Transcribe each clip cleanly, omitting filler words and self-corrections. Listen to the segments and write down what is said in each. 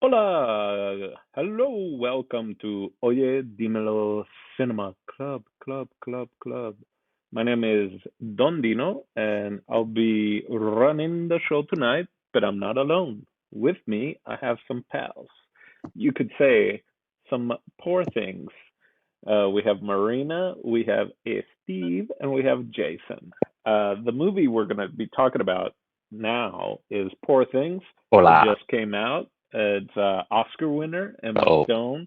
Hola, hello, welcome to Oye Cinema Club. My name is Don Dino, and I'll be running the show tonight, but I'm not alone. With me, I have some pals. You could say some poor things. We have Marina, we have Steve, and we have Jason. The movie we're going to be talking about now is Poor Things. It Hola. just came out. It's Oscar winner, Emma Oh, Stone,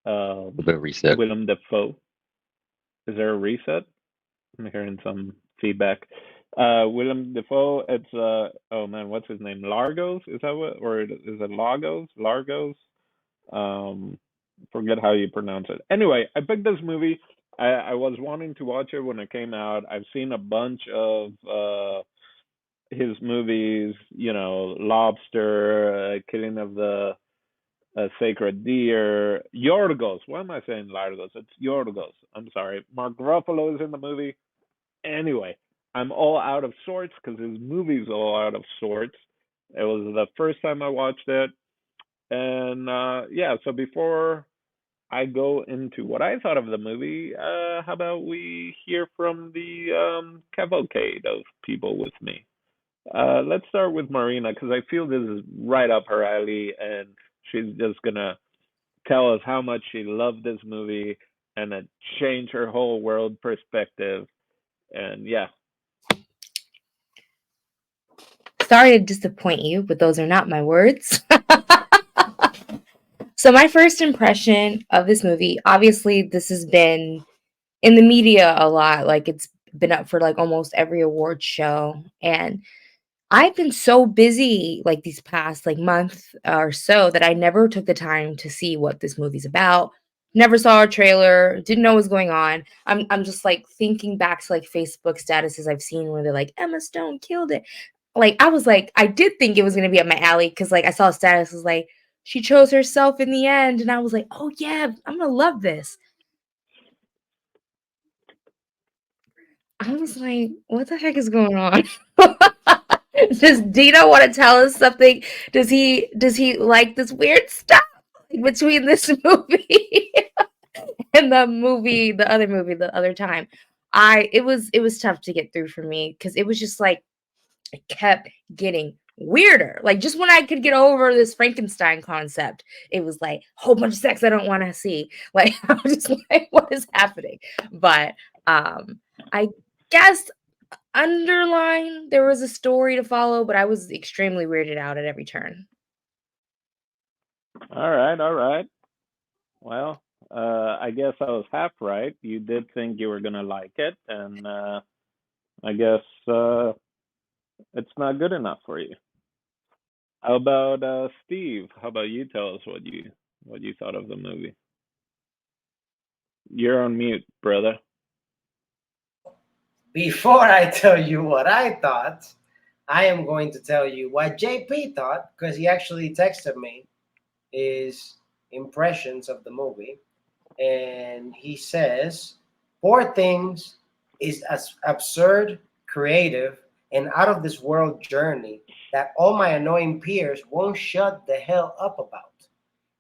a bit reset. Willem Dafoe. Is there a reset? I'm hearing some feedback. Willem Dafoe. It's oh man, what's his name? Largos? Is that what? Or is it Lagos? Largos? Um, Forget how you pronounce it. Anyway, I picked this movie. I was wanting to watch it when it came out. I've seen a bunch of his movies, Lobster, Killing of the Sacred Deer, Yorgos. Why am I saying Largos? It's Yorgos. I'm sorry. Mark Ruffalo is in the movie. Anyway, I'm all out of sorts because his movie's all out of sorts. It was the first time I watched it. And yeah, so before I go into what I thought of the movie, how about we hear from the cavalcade of people with me? Let's start with Marina because I feel this is right up her alley, and she's just gonna tell us how much she loved this movie and it changed her whole world perspective. And yeah, Sorry to disappoint you, but those are not my words. So my first impression of this movie, obviously this has been in the media a lot. Like it's been up for like almost every award show. And I've been so busy like these past like month or so that I never took the time to see what this movie's about. Never saw a trailer, didn't know what was going on. I'm just like thinking back to like Facebook statuses I've seen where they're like Emma Stone killed it. Like I was like I did think it was going to be up my alley cuz like I saw a status was like she chose herself in the end and I was like, "Oh yeah, I'm going to love this." I was like, "What the heck is going on?" Does Dino want to tell us something? Does he like this weird stuff between this movie and the other movie, the other time? It was tough to get through for me because it was just like it kept getting weirder. Like just when I could get over this Frankenstein concept, it was like a whole bunch of sex I don't want to see. Like I was just like, what is happening? But I guess underline there was a story to follow, but I was extremely weirded out at every turn. all right, all right. Well, I guess I was half right. You did think you were gonna like it, and I guess it's not good enough for you. How about Steve? How about you tell us what you thought of the movie? You're on mute, brother. Before I tell you what I thought, I am going to tell you what JP thought because he actually texted me his impressions of the movie. And he says, Poor Things is as absurd, creative, and out of this world journey that all my annoying peers won't shut the hell up about.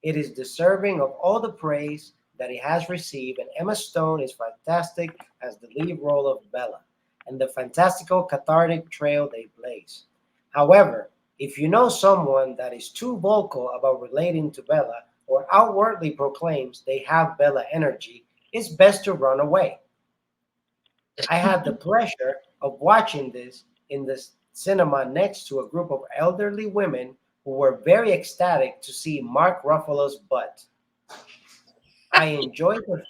It is deserving of all the praise that it has received, and Emma Stone is fantastic as the lead role of Bella, and the fantastical cathartic trail they blaze. However, if you know someone that is too vocal about relating to Bella or outwardly proclaims they have Bella energy, it's best to run away. I had the pleasure of watching this in the cinema next to a group of elderly women who were very ecstatic to see Mark Ruffalo's butt. I enjoyed the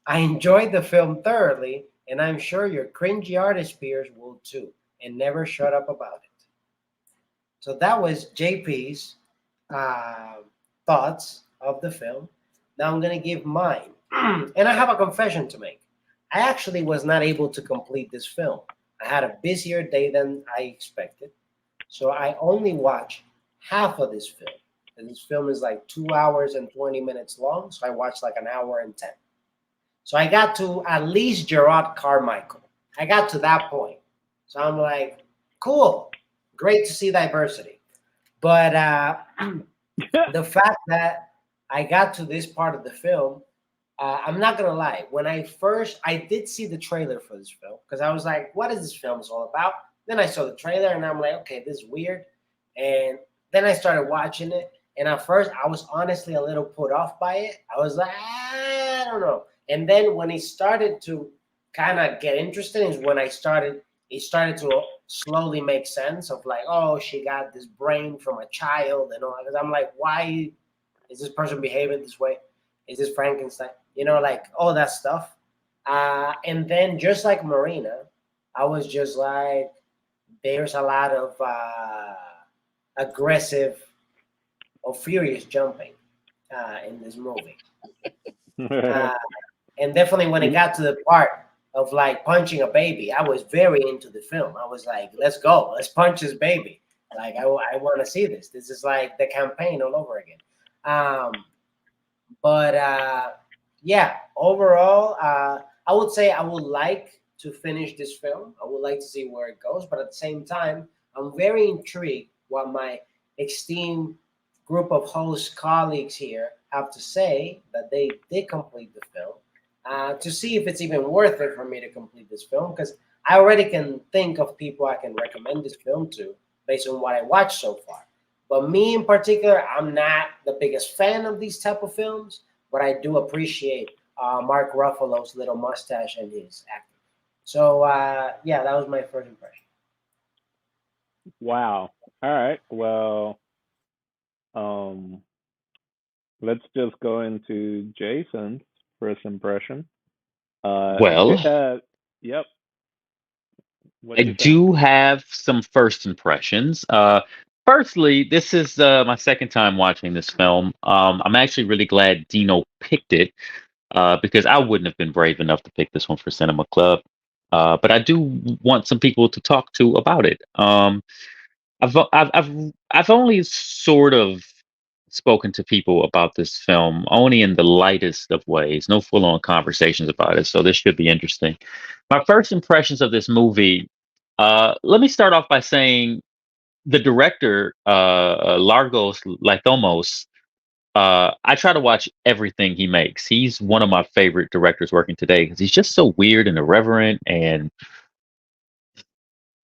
I enjoyed the film thoroughly, and I'm sure your cringy artist peers will too, and never shut up about it. So that was JP's uh, thoughts of the film. Now I'm gonna give mine, and I have a confession to make. I actually was not able to complete this film. I had a busier day than I expected, so I only watched half of this film. And this film is like 2 hours and 20 minutes long, so I watched like an hour and 10. So I got to at least Gerard Carmichael. I got to that point. So I'm like, cool, great to see diversity. But the fact that I got to this part of the film, I'm not gonna lie. When I did see the trailer for this film because I was like, "What is this film is all about?" Then I saw the trailer and I'm like, "Okay, this is weird." And then I started watching it, and at first I was honestly a little put off by it. I was like, I don't know. And then when it started to kind of get interesting, is when it started to slowly make sense of like, oh, she got this brain from a child and all. Because I'm like, why is this person behaving this way? Is this Frankenstein? Like all that stuff. And then just like Marina, I was just like, there's a lot of aggressive or furious jumping in this movie. Uh, and definitely when it got to the part of like punching a baby, I was very into the film. I was like, let's go, let's punch this baby. Like, I want to see this. This is like the campaign all over again. But yeah, overall, I would say I would like to finish this film. I would like to see where it goes. But at the same time, I'm very intrigued what my esteemed group of host colleagues here have to say that they did complete the film, to see if it's even worth it for me to complete this film, because I already can think of people I can recommend this film to based on what I watched so far. But me in particular, I'm not the biggest fan of these type of films, but I do appreciate Mark Ruffalo's little mustache and his acting. So yeah, that was my first impression. Wow. All right. Well, um, let's just go into Jason's first impression. Well, Yep. What I do you think? do have some first impressions. Firstly, this is my second time watching this film. I'm actually really glad Dino picked it because I wouldn't have been brave enough to pick this one for Cinema Club. But I do want some people to talk to about it. I've only sort of spoken to people about this film only in the lightest of ways, no full on conversations about it. So this should be interesting. My first impressions of this movie. Let me start off by saying the director, Largos Lathomos. I try to watch everything he makes. He's one of my favorite directors working today because he's just so weird and irreverent, and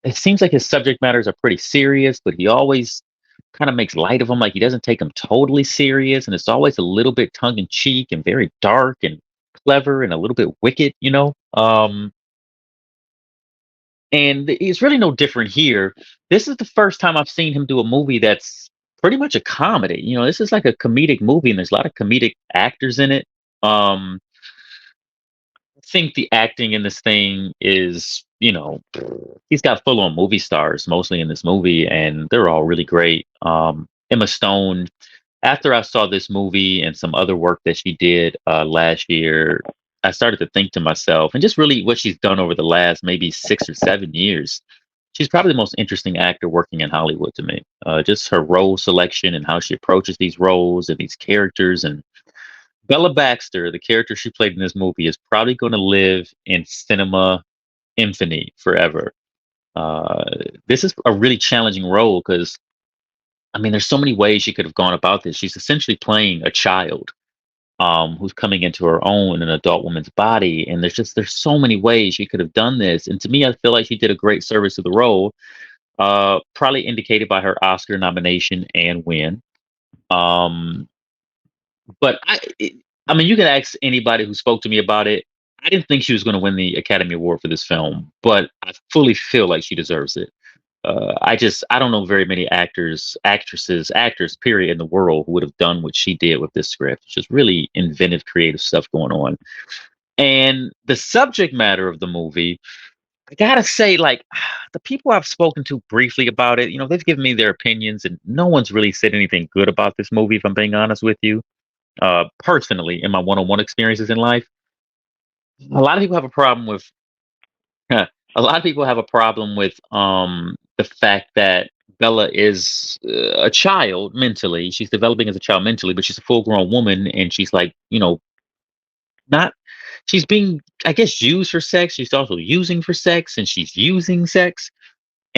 it seems like his subject matters are pretty serious, but he always kind of makes light of them. Like he doesn't take them totally serious, and it's always a little bit tongue in cheek and very dark and clever and a little bit wicked, you know. And it's really no different here. This is the first time I've seen him do a movie that's pretty much a comedy. You know, this is like a comedic movie, and there's a lot of comedic actors in it. Um, I think the acting in this thing is, he's got full on movie stars mostly in this movie, and they're all really great. Emma Stone, after I saw this movie and some other work that she did last year, I started to think to myself, and just really what she's done over the last maybe 6 or 7 years. She's probably the most interesting actor working in Hollywood to me. Just her role selection and how she approaches these roles and these characters. And Bella Baxter, the character she played in this movie, is probably going to live in cinema infamy forever. Uh, this is a really challenging role because, I mean, there's so many ways she could have gone about this. She's essentially playing a child who's coming into her own in an adult woman's body, and there's so many ways she could have done this. And to me, I feel like she did a great service to the role. Probably indicated by her Oscar nomination and win. Um, but I mean, you can ask anybody who spoke to me about it. I didn't think she was going to win the Academy Award for this film, but I fully feel like she deserves it. I don't know very many actors, actresses, actors, period, in the world who would have done what she did with this script. It's just really inventive, creative stuff going on. And the subject matter of the movie, I gotta say, like, the people I've spoken to briefly about it, they've given me their opinions, and no one's really said anything good about this movie, if I'm being honest with you. Personally, in my one-on-one experiences in life, a lot of people have a problem with a lot of people have a problem with the fact that Bella is a child mentally. She's developing as a child mentally, but she's a full-grown woman, and she's like, not. She's being, I guess, used for sex. She's also using for sex, and she's using sex.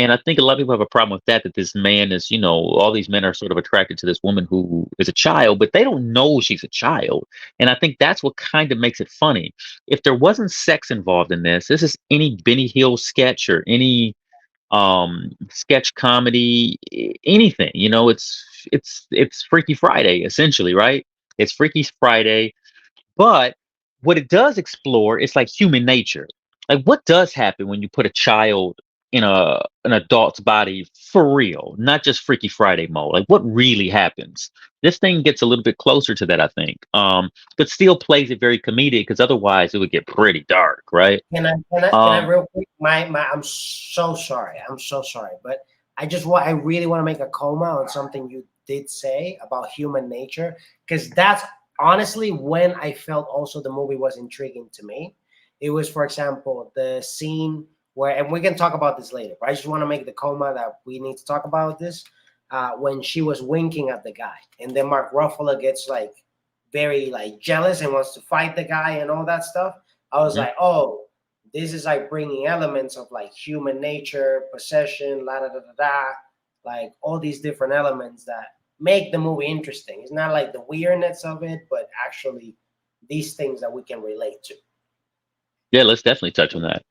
And I think a lot of people have a problem with that, that this man is, all these men are sort of attracted to this woman who is a child, but they don't know she's a child. And I think that's what kind of makes it funny. If there wasn't sex involved in this is any Benny Hill sketch or any sketch comedy, anything, it's Freaky Friday, essentially, right? It's Freaky Friday, but what it does explore is like human nature. Like what does happen when you put a child in an adult's body for real, not just Freaky Friday mode. Like what really happens? This thing gets a little bit closer to that, I think. But still plays it very comedic because otherwise it would get pretty dark, right? Can I Um, real quick? I'm so sorry. I'm so sorry, but I really want to make a coma on something you did say about human nature, because that's honestly when I felt also the movie was intriguing to me. It was, for example, the scene where, and we can talk about this later, but I just want to make the coma that we need to talk about this. When she was winking at the guy, and then Mark Ruffalo gets like very like jealous and wants to fight the guy and all that stuff. I was mhm. like, oh, this is like bringing elements of like human nature, possession, la da da da da, like all these different elements that make the movie interesting. It's not like the weirdness of it, but actually these things that we can relate to. Yeah, let's definitely touch on that.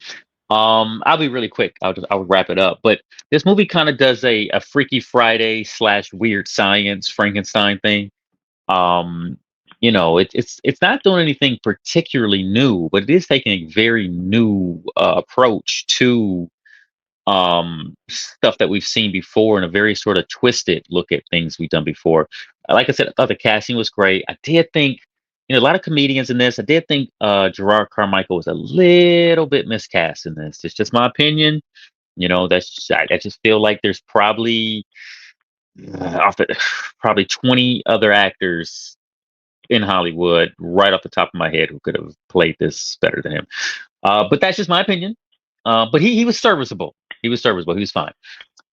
I'll be really quick. I'll wrap it up. But this movie kind of does a Freaky Friday slash weird science Frankenstein thing. Um, it's not doing anything particularly new, but it is taking a very new approach to stuff that we've seen before and a very sort of twisted look at things we've done before. Like I said, I thought the casting was great. I did think, a lot of comedians in this. I did think Gerard Carmichael was a little bit miscast in this. It's just my opinion. I just feel like there's probably off the, probably 20 other actors in Hollywood right off the top of my head who could have played this better than him. But that's just my opinion. But he was serviceable. He was serviceable. He was fine.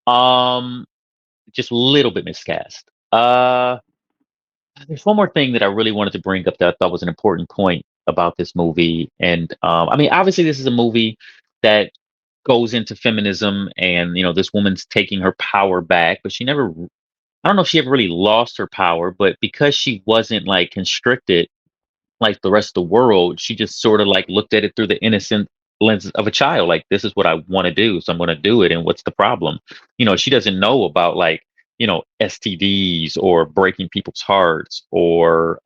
Um, just a little bit miscast. There's one more thing that I really wanted to bring up that I thought was an important point about this movie. And I mean, obviously, this is a movie that goes into feminism, and this woman's taking her power back, but she never. I don't know if she ever really lost her power, but because she wasn't like constricted like the rest of the world, she just sort of like looked at it through the innocent lens of a child. Like, this is what I want to do, so I'm going to do it. And what's the problem? She doesn't know about like, STDs or breaking people's hearts or,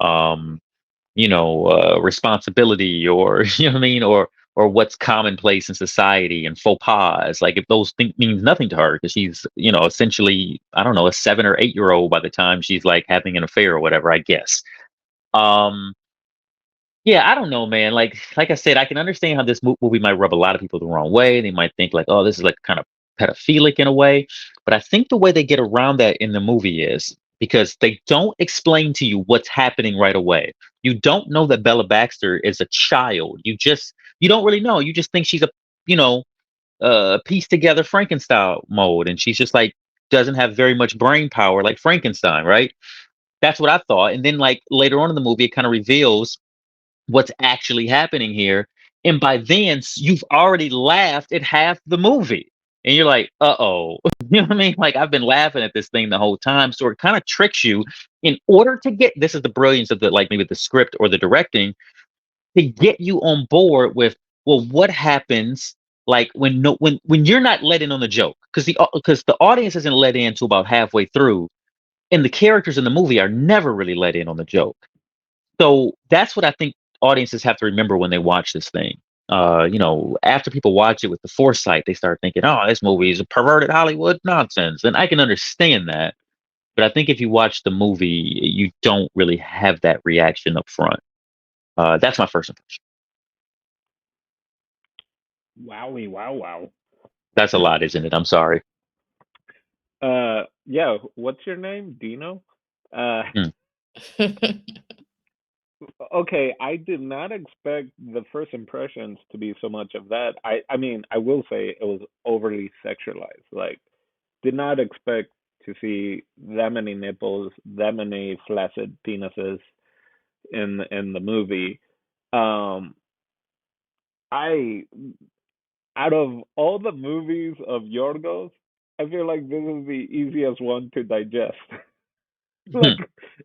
responsibility or, you know what I mean? Or what's commonplace in society and faux pas. Like if those things means nothing to her because she's, essentially, I don't know, a 7 or 8 year old by the time she's like having an affair or whatever, I guess. Um, yeah, I don't know, man. Like I said, I can understand how this movie might rub a lot of people the wrong way. They might think like, oh, this is like kind of pedophilic in a way. But I think the way they get around that in the movie is because they don't explain to you what's happening right away. You don't know that Bella Baxter is a child. You don't really know. You just think she's a, you know, pieced together Frankenstein mode, and she's just like doesn't have very much brain power like Frankenstein, right? That's what I thought. And then like later on in the movie, it kind of reveals what's actually happening here. And by then, you've already laughed at half the movie. And you're like, uh-oh. You know what I mean? Like, I've been laughing at this thing the whole time. So it kind of tricks you in order to get this is the brilliance of the like maybe the script or the directing to get you on board with, well, what happens like when no when you're not let in on the joke because the audience isn't let in to about halfway through, and the characters in the movie are never really let in on the joke. So that's what I think audiences have to remember when they watch this thing. After people watch it with the foresight, they start thinking, "Oh, this movie is a perverted Hollywood nonsense," and I can understand that. But I think if you watch the movie, you don't really have that reaction up front. That's my first impression. Wowie, wow, wow. That's a lot, isn't it? I'm sorry. Yeah. What's your name? Dino. Uh, Mm, okay. I did not expect the first impressions to be so much of that. I mean, I will say it was overly sexualized. Like, did not expect to see that many nipples, that many flaccid penises in the movie. Um, I out of all the movies of Yorgos, I feel like this is the easiest one to digest, like,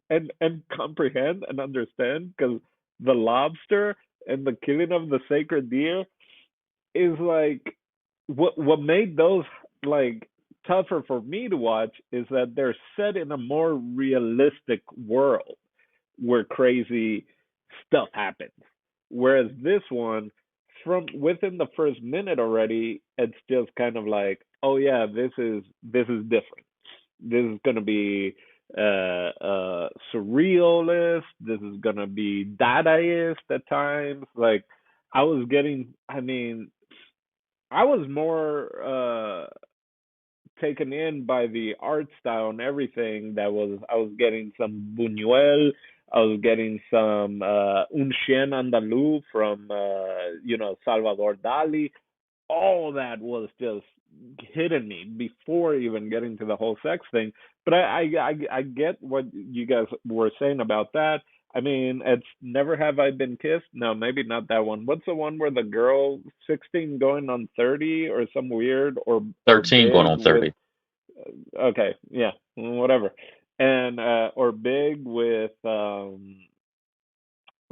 and comprehend and understand, because the lobster and the killing of the sacred deer is like what made those like tougher for me to watch is that they're set in a more realistic world where crazy stuff happens. Whereas this one, from within the first minute already, it's just kind of like, oh yeah, this is different. This is gonna be surrealist. This is gonna be Dadaist at times. Like I was getting, I mean, I was more taken in by the art style and everything. That was I was getting some Buñuel. I was getting some Un Chien Andalou from Salvador Dali. All that was just hitting me before even getting to the whole sex thing. But I get what you guys were saying about that. I mean, it's Never Have I Been Kissed. No, maybe not that one. What's the one where the girl 16 going on 30 or some weird, or 13 going Big on with 30. okay, yeah, whatever. And or Big with Tom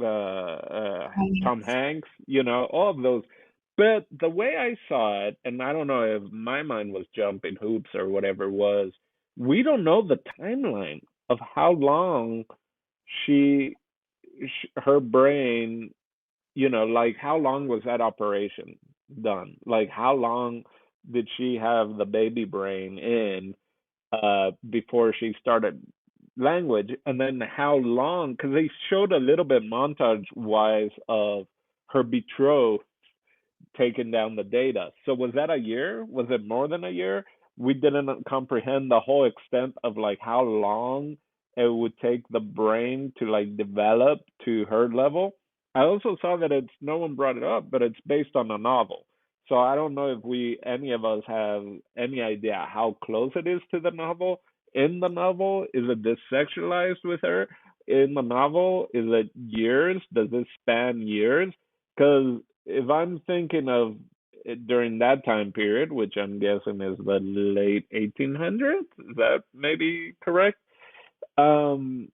Hanks, all of those. But the way I saw it, and I don't know if my mind was jumping hoops or whatever, was we don't know the timeline of how long she, her brain, like how long was that operation done? Like how long did she have the baby brain in before she started language, and then how long? Because they showed a little bit montage wise of her betrothed taking down the data. So was that a year? Was it more than a year? We didn't comprehend the whole extent of like how long it would take the brain to like develop to her level. I also saw that it's no one brought it up, but it's based on a novel. So I don't know if we any of us have any idea how close it is to the novel. In the novel, is it dissexualized with her? In the novel, is it years? Does it span years? Because if I'm thinking of it during that time period, which I'm guessing is the late 1800s, is that maybe correct? Um,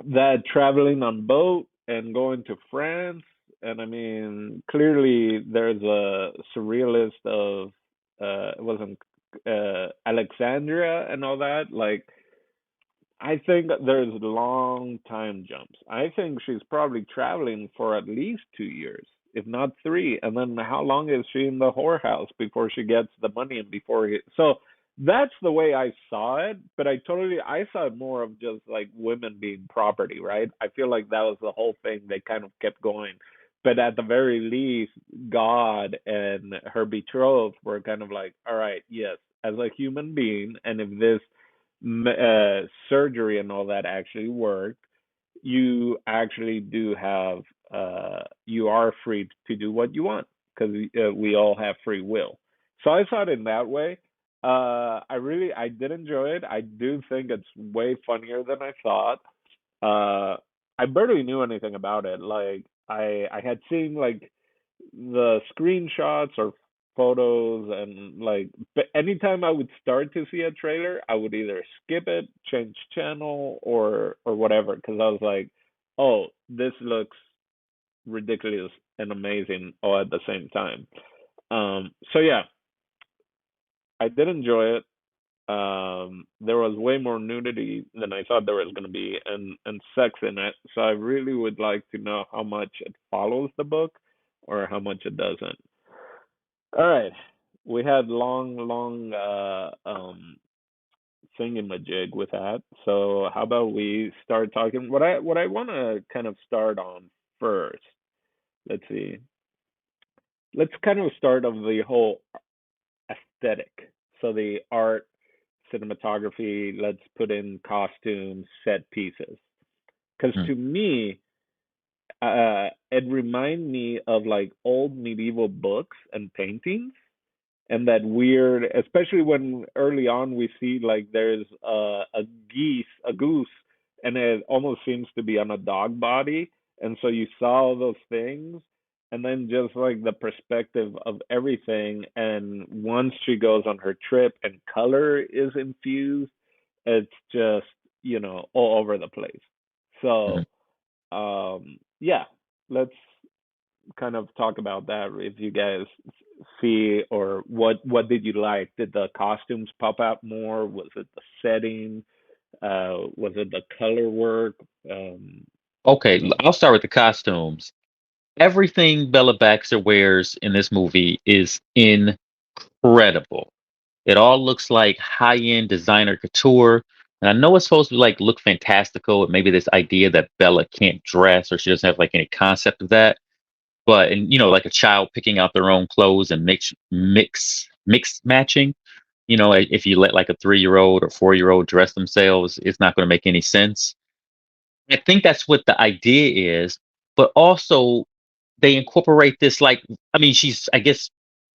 that traveling on boat and going to France, and I mean, clearly there's a surrealist of it wasn't Alexandria and all that. Like I think there's long time jumps. I think she's probably traveling for at least 2 years, if not three. And then how long is she in the whorehouse before she gets the money and before he? So that's the way I saw it. But I saw it more of just like women being property, right? I feel like that was the whole thing. They kind of kept going. But at the very least, God and her betrothed were kind of like, all right, yes, as a human being, and if this surgery and all that actually worked, you actually do have you are free to do what you want because we all have free will. So I saw it in that way. I did enjoy it. I do think it's way funnier than I thought. I barely knew anything about it. Like I had seen like the screenshots or photos, and like but anytime I would start to see a trailer, I would either skip it, change channel, or whatever, because I was like, oh, this looks ridiculous and amazing all at the same time. So yeah, I did enjoy it. There was way more nudity than I thought there was going to be, and sex in it. So I really would like to know how much it follows the book or how much it doesn't. All right. We had long thingamajig with that. So how about we start talking what I want to kind of start on first. Let's see. Let's kind of start of the whole aesthetic. So the art, cinematography, let's put in costumes, set pieces. Because Mm. to me, it reminds me of like old medieval books and paintings, and that weird, especially when early on we see like there's a goose, and it almost seems to be on a dog body, and so you saw all those things, and then just like the perspective of everything. And once she goes on her trip and color is infused, it's just, all over the place. Mhm. So, yeah, let's kind of talk about that. If you guys see, or what did you like? Did the costumes pop out more? Was it the setting? Was it the color work? Okay, You know, I'll start with the costumes. Everything Bella Baxter wears in this movie is incredible. It all looks like high-end designer couture. And I know it's supposed to like look fantastical, and maybe this idea that Bella can't dress or she doesn't have like any concept of that. But and like a child picking out their own clothes and mix matching. If you let like a 3-year-old or 4-year-old dress themselves, it's not going to make any sense. I think that's what the idea is, but also they incorporate this like I mean, she's I guess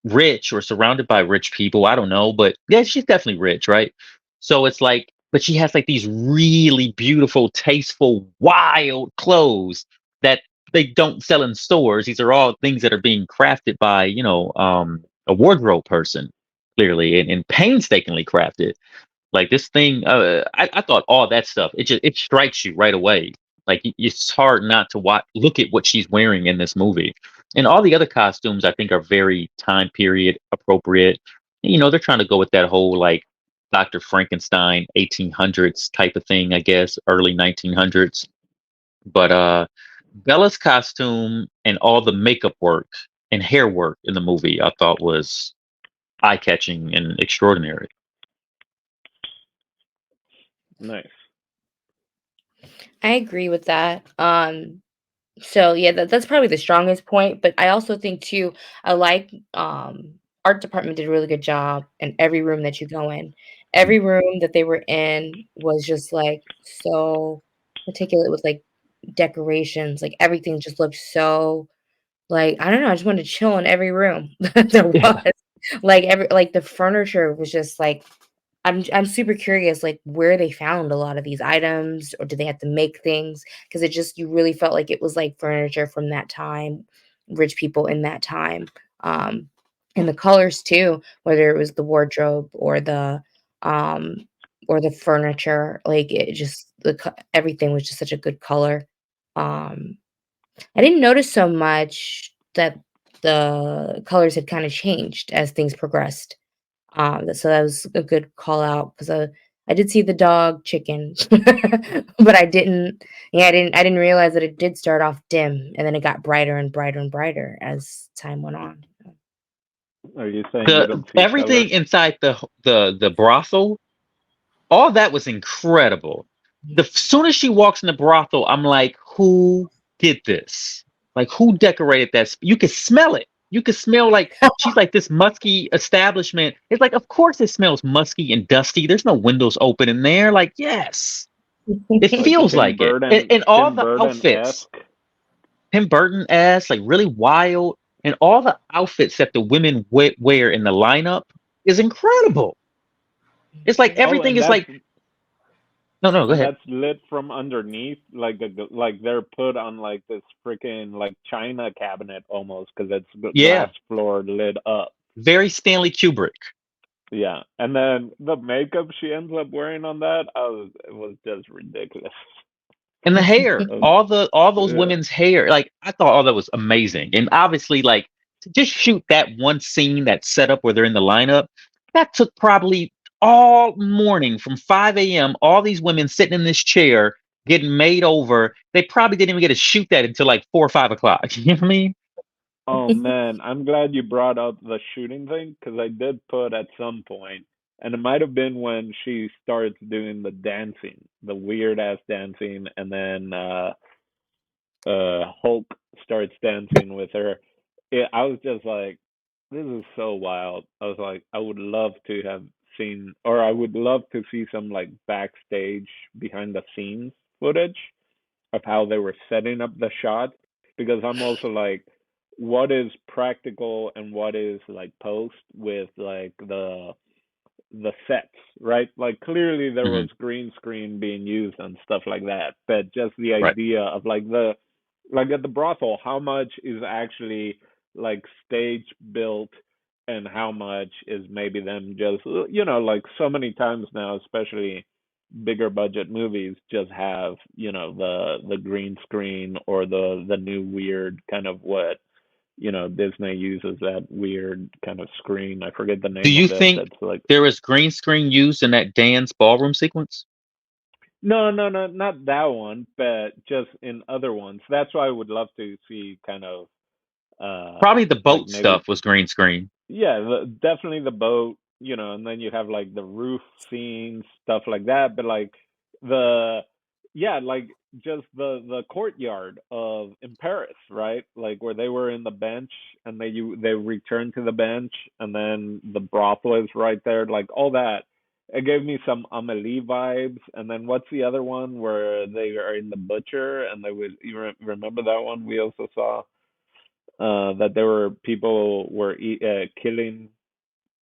rich or surrounded by rich people. I don't know, but yeah, she's definitely rich, right? So it's like, but she has like these really beautiful, tasteful, wild clothes that they don't sell in stores. These are all things that are being crafted by, a wardrobe person, clearly, and painstakingly crafted. Like this thing, I thought all that stuff. It strikes you right away. Like it's hard not to look at what she's wearing in this movie, and all the other costumes I think are very time period appropriate. They're trying to go with that whole like Dr. Frankenstein 1800s type of thing, I guess, early 1900s. But Bella's costume and all the makeup work and hair work in the movie, I thought was eye catching and extraordinary. nice. I agree with that. So yeah, that's probably the strongest point. But I also think too, I like art department did a really good job in every room that you go in. Every room that they were in was just like so meticulous with like decorations. Like everything just looked so like I don't know. I just wanted to chill in every room that there was. Yeah. Like the furniture was just like I'm super curious, like, where they found a lot of these items, or did they have to make things? Because it just you really felt like it was, like, furniture from that time, rich people in that time, um, and the colors too, whether it was the wardrobe um, or the furniture, like, it just everything was just such a good color. Um, I didn't notice so much that the colors had kinda changed as things progressed. So that was a good call out because I did see the dog chicken, but I didn't realize that it did start off dim and then it got brighter and brighter and brighter as time went on. Are you saying you The don't see color? everything inside the brothel, all that was incredible. The soon as she walks in the brothel, I'm like, who did this? Like, who decorated that? You could smell it. You could smell like she's like this musky establishment. It's like, of course, it smells musky and dusty. There's no windows open in there. Like, yes, it Like feels like it. And all Tim the Burton outfits, esque. Tim Burton ass, like really wild, and all the outfits that the women wear in the lineup is incredible. It's like Oh, everything is like no, no, go and ahead. that's lit from underneath, like they're put on like this freaking like china cabinet almost, because it's glass Yeah, floor lit up. very Stanley Kubrick. Yeah, and then the makeup she ends up wearing on that, it was just ridiculous. And the hair, Um, all those yeah. women's hair, like I thought all that was amazing. And obviously, like to just shoot that one scene, that setup where they're in the lineup, that took probably all morning from 5 a.m. All these women sitting in this chair getting made over. They probably didn't even get to shoot that until like 4 or 5 o'clock. You know what I mean? Oh man, I'm glad you brought up the shooting thing, because I did put at some point, and it might have been when she starts doing the dancing, the weird ass dancing, and then Hulk starts dancing with her. I was just like, this is so wild. I was like, I would love to have seen, or I would love to see some like backstage behind the scenes footage of how they were setting up the shot, because I'm also like, what is practical and what is like post with like the sets, right? Like clearly there Hmm. was green screen being used and stuff like that, but just the Right. idea of like Like at the brothel, how much is actually like stage built, and how much is maybe them just like so many times now, especially bigger budget movies, just have the green screen or the new weird kind of what Disney uses, that weird kind of screen. I forget the Do name you of it. think That's like there was green screen used in that dance ballroom sequence? no, no, no, not that one, but just in other ones. That's why I would love to see kind of Probably the like boat maybe stuff was green screen. yeah, definitely the boat, and then you have like the roof scenes, stuff like that. But like the, yeah, like just the courtyard of in Paris, right? Like where they were in the bench, and they returned to the bench, and then the brothel is right there, like all that. It gave me some Amelie vibes. And then what's the other one where they are in the butcher, and they would remember that one we also saw, that there were people were killing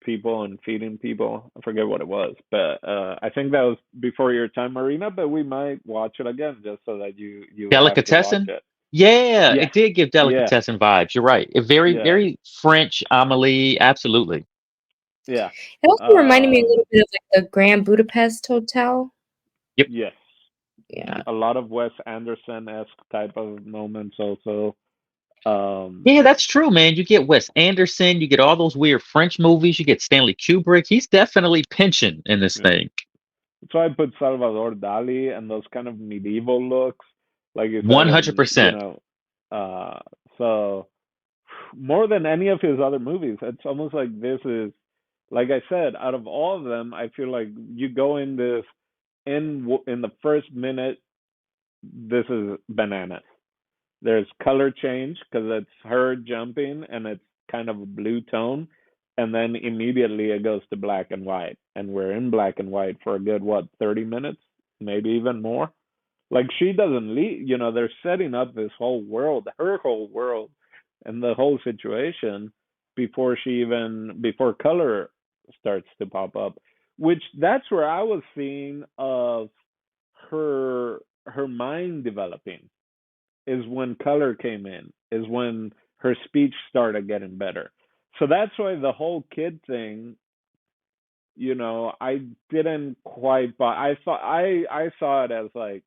people and feeding people. I forget what it was, but I think that was before your time, Marina. But we might watch it again just so that you have to watch Delicatessen? it. Yeah, Yeah, it did give yeah, delicatessen vibes. You're right. It very, yeah, very French Amelie. Absolutely. yeah. It also reminded me a Um, little bit of like the Grand Budapest Hotel. Yep. yes, Yeah. a lot of Wes Anderson esque type of moments also. Um, Yeah, that's true, man. You get Wes Anderson, you get all those weird French movies, you get Stanley Kubrick. He's definitely pinching in this yeah. thing. So I put Salvador Dali and those kind of medieval looks, like you said, and 100%. uh, so more than any of his other movies, it's almost like this is, like I said, out of all of them, I feel like you go in this in the first minute, this is bananas. There's color change because it's her jumping and it's kind of a blue tone, and then immediately it goes to black and white, and we're in black and white for a good what 30 minutes, maybe even more. Like she doesn't leave, they're setting up this whole world, her whole world, and the whole situation before color starts to pop up, which that's where I was seeing of her mind developing, is when color came in, is when her speech started getting better. So that's why the whole kid thing, I didn't quite buy. I saw it as like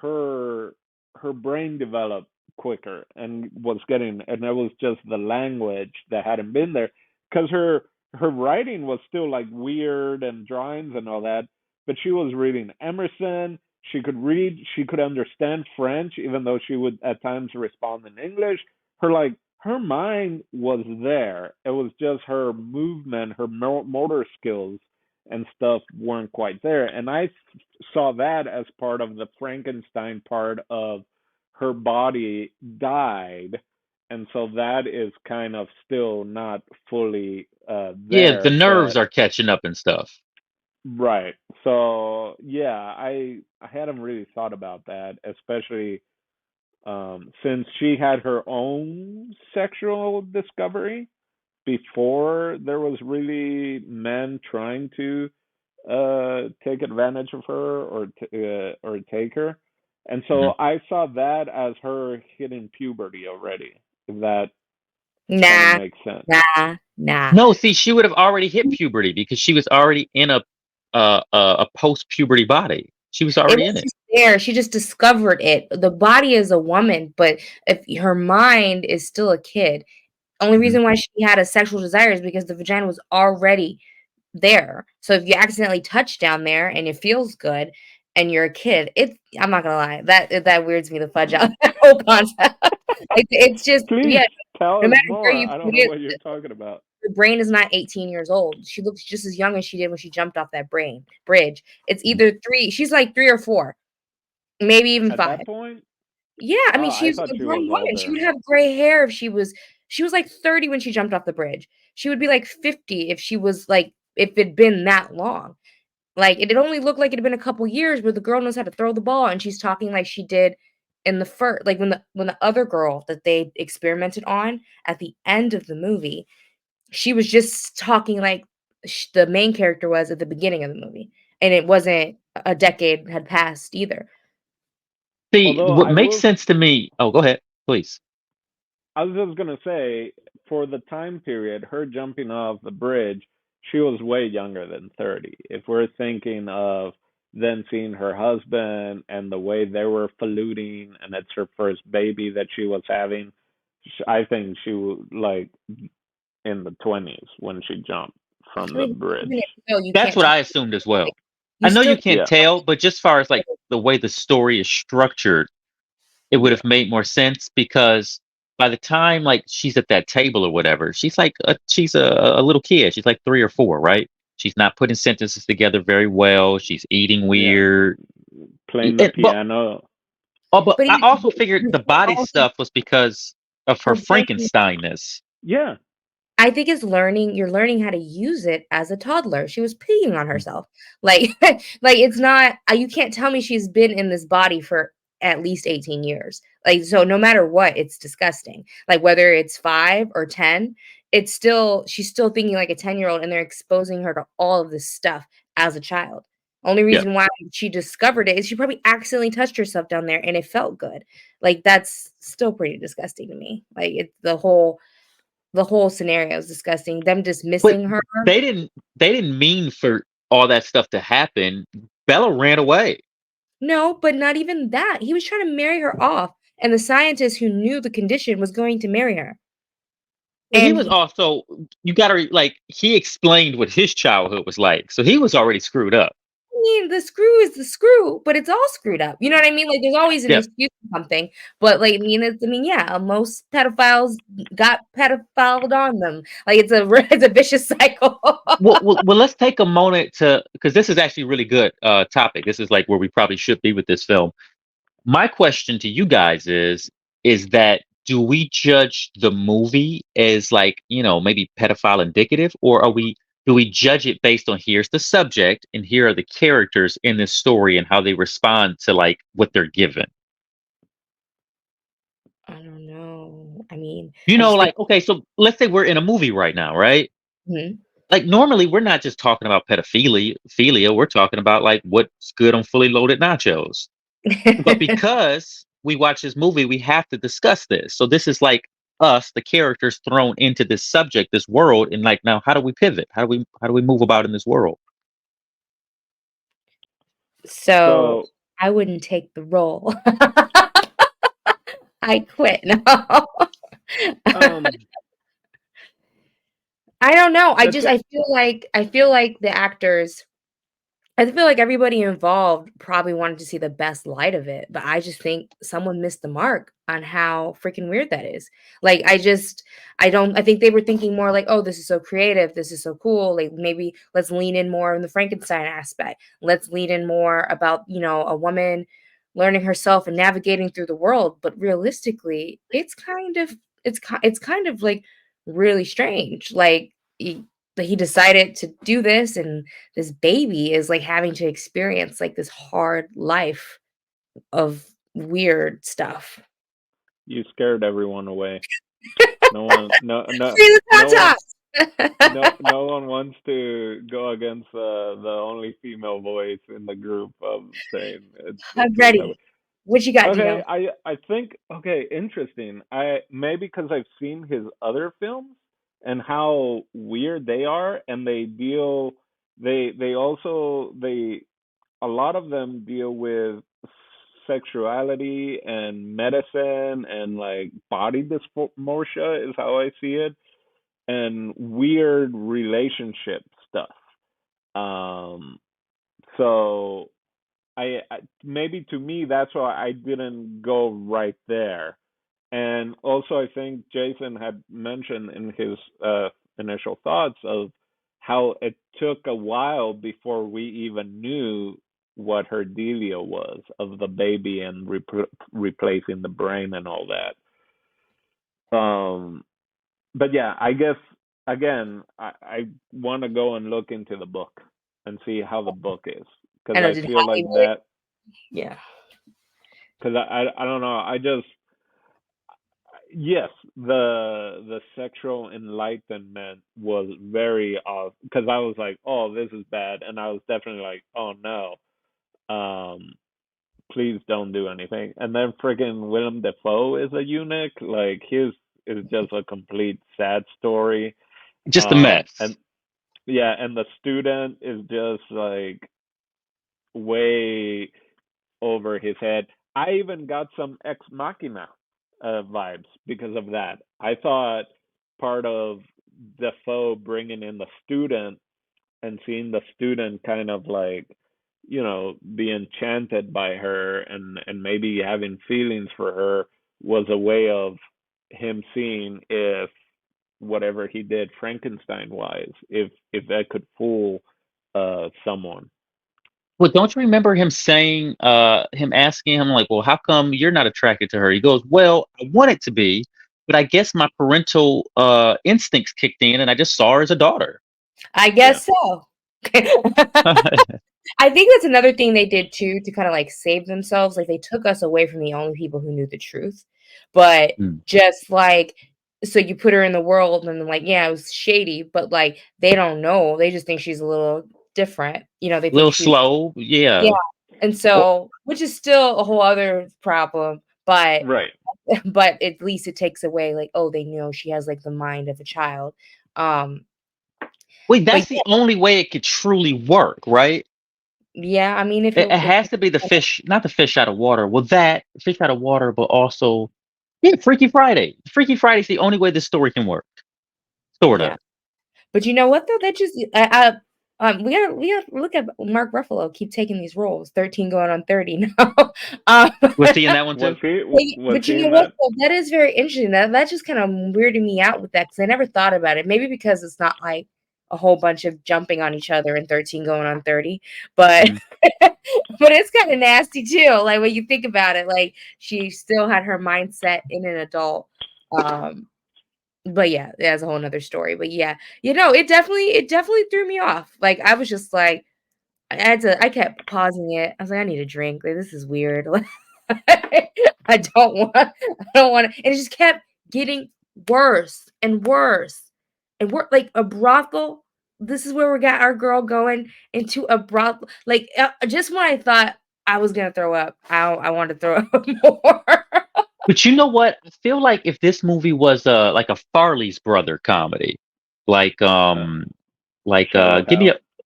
her her brain developed quicker and was getting, and it was just the language that hadn't been there, because her writing was still like weird and drawings and all that, but she was reading Emerson. She could read, she could understand French, even though she would at times respond in English. Her mind was there. It was just her movement, her motor skills and stuff weren't quite there. And I saw that as part of the Frankenstein part of her body died. And so that is kind of still not fully Yeah, the there. nerves But are catching up and stuff. right. So yeah, I hadn't really thought about that, especially since she had her own sexual discovery before there was really men trying to take advantage of her, or take her. And Mhm. so I saw that as her hitting puberty already, if that kind of Nah, makes sense. nah. No, see, she would have already hit puberty because she was already in a post puberty body. She was It already in was it. just there. She just discovered it. The body is a woman, but if her mind is still a kid, only Mhm. reason why she had a sexual desire is because the vagina was already there. So if you accidentally touch down there and it feels good and you're a kid, I'm not gonna lie, that weirds me the fudge out that whole concept. It's just Please yeah, tell no us matter where more. you I don't put know it, what you're talking about. her brain is not 18 years old. She looks just as young as she did when she jumped off that brain bridge. It's either three, she's like 3 or 4, maybe even At 5. that point, Yeah, I mean, oh, I she's thought a she grown was woman. She older. would have gray hair if she was like 30 when she jumped off the bridge. She would be like 50 if she was like if it'd been that long. Like it only looked like it had been a couple years where the girl knows how to throw the ball and she's talking like she did in the first, like when the other girl that they experimented on at the end of the movie, she was just talking like the main character was at the beginning of the movie. And it wasn't a decade had passed either. See, Although what I makes will sense to me. Oh, go ahead. Please. I was just gonna say, for the time period, her jumping off the bridge, she was way younger than 30. If we're thinking of then seeing her husband and the way they were colluding, and it's her first baby that she was having, I think she was like in the 20s when she jumped from I the mean, even bridge. if so, you That's can't what tell. I assumed as well. Like, you I know still you can't can't Yeah, tell, but just far as like the way the story is structured, it would yeah, have made more sense because by the time like she's at that table or whatever, she's a little kid. She's like 3 or 4, right? She's not putting sentences together very well. She's eating yeah. weird. Playing the And, but piano. but But I even also figured you the still body also stuff was because of her her brain. Frankensteinness. Yeah, I think it's learning. You're learning how to use it as a toddler. She was peeing on herself. Like, like it's not. You can't tell me she's been in this body for at least 18 years. Like, so no matter what, it's disgusting. Like whether it's 5 or 10, it's still she's still thinking like a 10-year-old, and they're exposing her to all of this stuff as a child. Only Yeah. reason why she discovered it is she probably accidentally touched herself down there and it felt good. Like that's still pretty disgusting to me. Like it's the whole scenario is disgusting. Them But dismissing her. they didn't mean for all that stuff to happen. Bella ran away. No, but not even that. He was trying to marry her off, and the scientist who knew the condition was going to marry her. Well, he And was he, also you gotta like he explained what his childhood was like. So he was already screwed up. I mean, the screw is the screw, but it's all screwed up. You know what I mean? Like, there's always an Yeah. excuse for something. But like, yeah, most pedophiles got pedophiled on them. Like, it's a it's a vicious cycle. Well, let's take a moment to because this is actually a really good topic. This is like where we probably should be with this film. My question to you guys is that do we judge the movie as like, maybe pedophile indicative, or do we judge it based on here's the subject and here are the characters in this story and how they respond to like what they're given? I don't know. I mean, You I know, just think. like, okay, so let's say we're in a movie right now, right? Mhm. Like normally we're not just talking about pedophilia, we're talking about like what's good on fully loaded nachos. But because we watch this movie, we have to discuss this. So this is like us, the characters thrown into this subject, this world, and like now how do we pivot? How do we move about in this world? So so I wouldn't take the role. I quit. No. um I don't know. that's it. I feel like the actors I feel like everybody involved probably wanted to see the best light of it, but I just think someone missed the mark on how freaking weird that is. Like I think they were thinking more like, "Oh, this is so creative. This is so cool. Like maybe let's lean in more in the Frankenstein aspect. Let's lean in more about, a woman learning herself and navigating through the world." But realistically, it's kind of like really strange. Like he decided to do this, and this baby is like having to experience like this hard life of weird stuff. You scared everyone away. No one, no, no, Free the no one, tatas! no one wants to go against the only female voice in the group of saying it's I'm scared away. ready. What you got, Okay, Dino? I think okay, interesting. I maybe because I've seen his other films and how weird they are, and they also they a lot of them deal with sexuality and medicine and like body dysmorphia is how I see it, and weird relationship stuff. Um, so I maybe to me that's why I didn't go right there. And also I think Jason had mentioned in his initial thoughts of how it took a while before we even knew what her dealio was of the baby and replacing the brain and all that. But yeah, I guess again I want to go and look into the book and see how the book is because I know, I did feel Holly like really? that Yeah. because I don't know. I just yes, the sexual enlightenment was very off because I was like, oh, this is bad, and I was definitely like, oh no. Um, please don't do anything. And then friggin' Willem Dafoe is a eunuch. Like his is just a complete sad story. Just a mess. And yeah, and the student is just like way over his head. I even got some Ex Machina vibes because of that. I thought part of Defoe bringing in the student and seeing the student kind of like, be enchanted by her and maybe having feelings for her was a way of him seeing if whatever he did Frankenstein wise, if that could fool someone. Well, don't you remember him saying, him asking him, like, well, how come you're not attracted to her? He goes, well, I want it to be, but I guess my parental instincts kicked in and I just saw her as a daughter. I Yeah. guess so. I think that's another thing they did too to kind of like save themselves. Like they took us away from the only people who knew the truth. But Mm. just like, so you put her in the world and like, yeah, it was shady, but like they don't know. They just think she's a little different. They A think little she's, slow. Yeah. yeah. And Well, so, which is still a whole other problem, but Right. but at least it takes away like, oh, they know she has like the mind of a child. wait, But that's the only way it could truly work, right? yeah, I mean, It has to be the fish, not the fish out of water. Well, that fish out of water, but also, yeah, Freaky Friday. Freaky Friday is the only way this story can work. Sort yeah. of. But you know what though? That just we gotta look at Mark Ruffalo keep taking these roles. 13 going on 30 now. Was he in that one too? Was But he you know in what that? though? That is very interesting. That just kind of weirded me out with that because I never thought about it. Maybe because it's not like a whole bunch of jumping on each other and 13 going on 30, but Mhm. but it's kind of nasty too. Like when you think about it, like she still had her mindset in an adult. But yeah, that's a whole nother story. But yeah, it definitely threw me off. Like I was just like, I kept pausing it. I was like, I need a drink. Like this is weird. I don't want to. And it just kept getting worse and worse. And we're like a brothel. This is where we got our girl going into a brothel. Like just when I thought I was gonna throw up, I wanted to throw up more. But you know what? I feel like if this movie was like a Farley's Brother comedy, like Uh, um like Shallow give me Hell, a,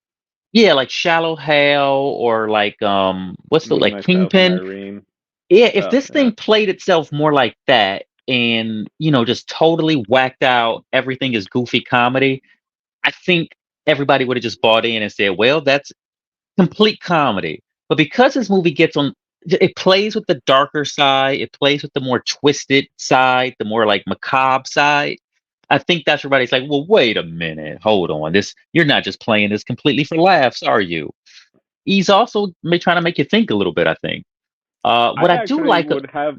yeah, like Shallow Hell, or like what's the, Me, like Myself, and Kingpin? Irene. Yeah, if Oh this yeah. thing played itself more like that and, just totally whacked out everything is goofy comedy, I think everybody would have just bought in and said, well, that's complete comedy. But because this movie gets on, it plays with the darker side, it plays with the more twisted side, the more like macabre side. I think that's everybody's like, well, wait a minute, hold on. You're not just playing this completely for laughs, are you? He's also trying to make you think a little bit, I think. What I I do actually like, would have.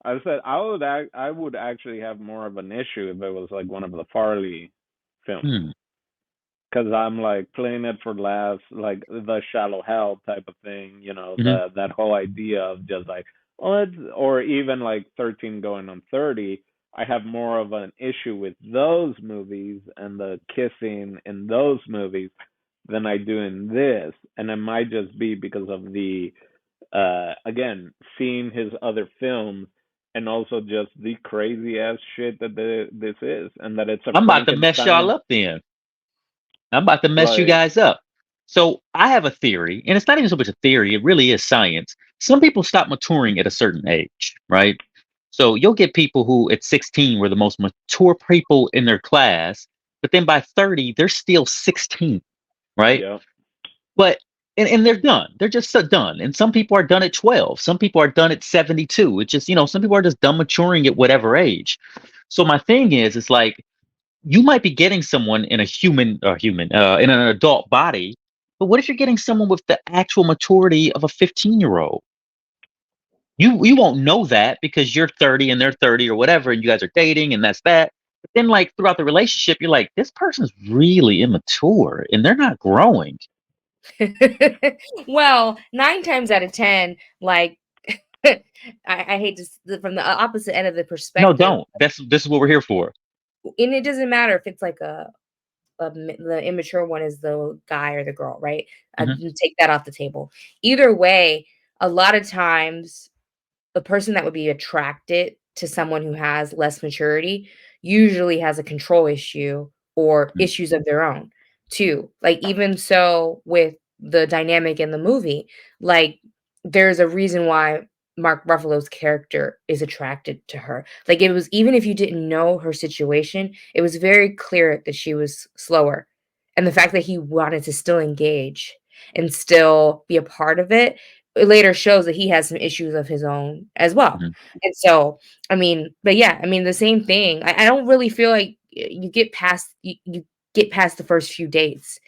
I said I would actually have more of an issue if it was like one of the Farley films. hmm, Because I'm like playing it for laughs, like the Shallow Hell type of thing, mhm. that whole idea of just like, oh, or even like 13 going on 30. I have more of an issue with those movies and the kissing in those movies than I do in this, and it might just be because of the again seeing his other films and also just the crazy ass shit that this is, and that it's a I'm about to mess y'all Frankenstein up then. I'm about to mess you like. guys up. So I have a theory, and it's not even so much a theory, it really is science. Some people stop maturing at a certain age, right? So you'll get people who at 16 were the most mature people in their class, but then by 30, they're still 16, right? Yeah. But and they're done. They're just so done. And some people are done at 12. Some people are done at 72. It's just, some people are just done maturing at whatever age. So my thing is, it's like you might be getting someone in a in an adult body, but what if you're getting someone with the actual maturity of a 15-year-old? You won't know that because you're 30 and they're 30 or whatever, and you guys are dating and that's that. But then like throughout the relationship, you're like, this person's really immature and they're not growing. Well, 9 times out of 10, like I hate to from the opposite end of the No, perspective, don't. This is what we're here for. and it doesn't matter if it's like the immature one is the guy or the girl, right? Mhm. Take that off the table. Either way, a lot of times a person that would be attracted to someone who has less maturity usually has a control issue or Mm. issues of their own too. Like even so with the dynamic in the movie, like there's a reason why Mark Ruffalo's character is attracted to her. Like it was even if you didn't know her situation, it was very clear that she was slower. And the fact that he wanted to still engage and still be a part of it, it later shows that he has some issues of his own as well. Mhm. And so, I mean, but yeah, I mean, the same thing. I don't really feel like you get past you get past the first few dates.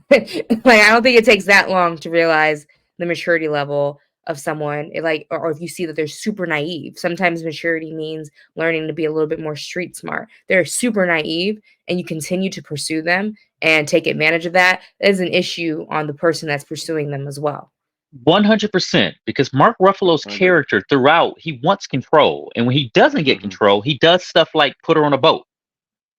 Like, I don't think it takes that long to realize the maturity level of someone. Like, or if you see that they're super naive. Sometimes maturity means learning to be a little bit more street smart. They're super naive, and you continue to pursue them and take advantage of that. That is an issue on the person that's pursuing them as well. 100%, because Mark Ruffalo's I agree. character throughout, he wants control, and when he doesn't get Hmm. control, he does stuff like put her on a boat.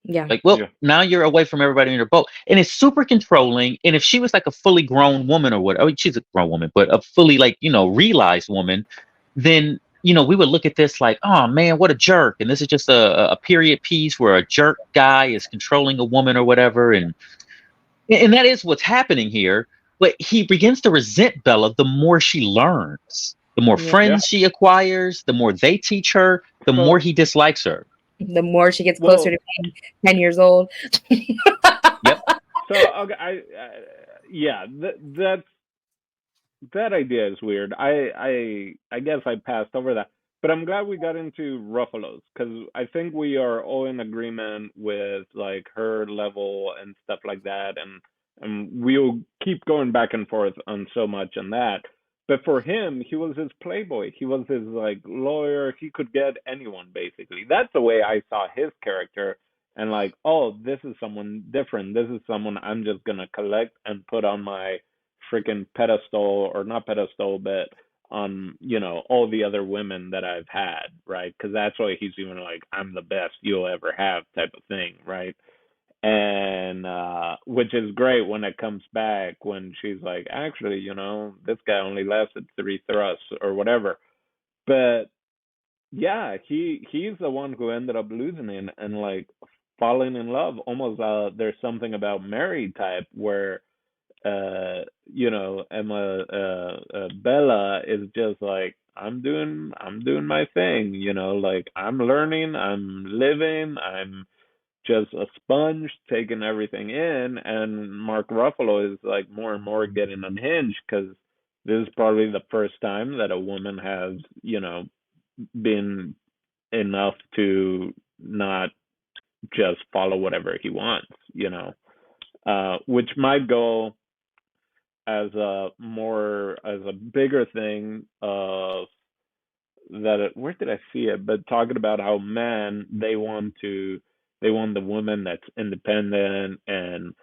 Yeah. Like, well, Yeah. now you're away from everybody in your boat, and it's super controlling. And if she was like a fully grown woman or what, I mean, she's a grown woman, but a fully like realized woman, then we would look at this like, oh man, what a jerk. And this is just a period piece where a jerk guy is controlling a woman or whatever, and that is what's happening here. But he begins to resent Bella the more she learns, the more Yeah. Yeah. friends she acquires, the more they teach her, the more So, he dislikes her. The more she gets closer well, to being 10 years old. Yep. so okay, yeah, that idea is weird. I guess I passed over that, but I'm glad we got into Ruffalo's because I think we are all in agreement with like her level and stuff like that, and we'll keep going back and forth on so much on that. But for him, he was his playboy. He was his like lawyer. He could get anyone basically. That's the way I saw his character. And like, oh, this is someone different. This is someone I'm just gonna collect and put on my freaking pedestal, or not pedestal, but on all the other women that I've had, right? Because that's why he's even like, I'm the best you'll ever have type of thing, right? And which is great when it comes back when she's like, actually, this guy only lasted 3 thrusts or whatever. But yeah, he's the one who ended up losing it and like falling in love. Almost there's something about Mary type where Emma Bella is just like, I'm doing my thing, like I'm learning, I'm living, I'm just a sponge taking everything in, and Mark Ruffalo is like more and more getting unhinged because this is probably the first time that a woman has, been enough to not just follow whatever he wants, which might go as a bigger thing of where did I see it? But talking about how men they want the woman that's independent and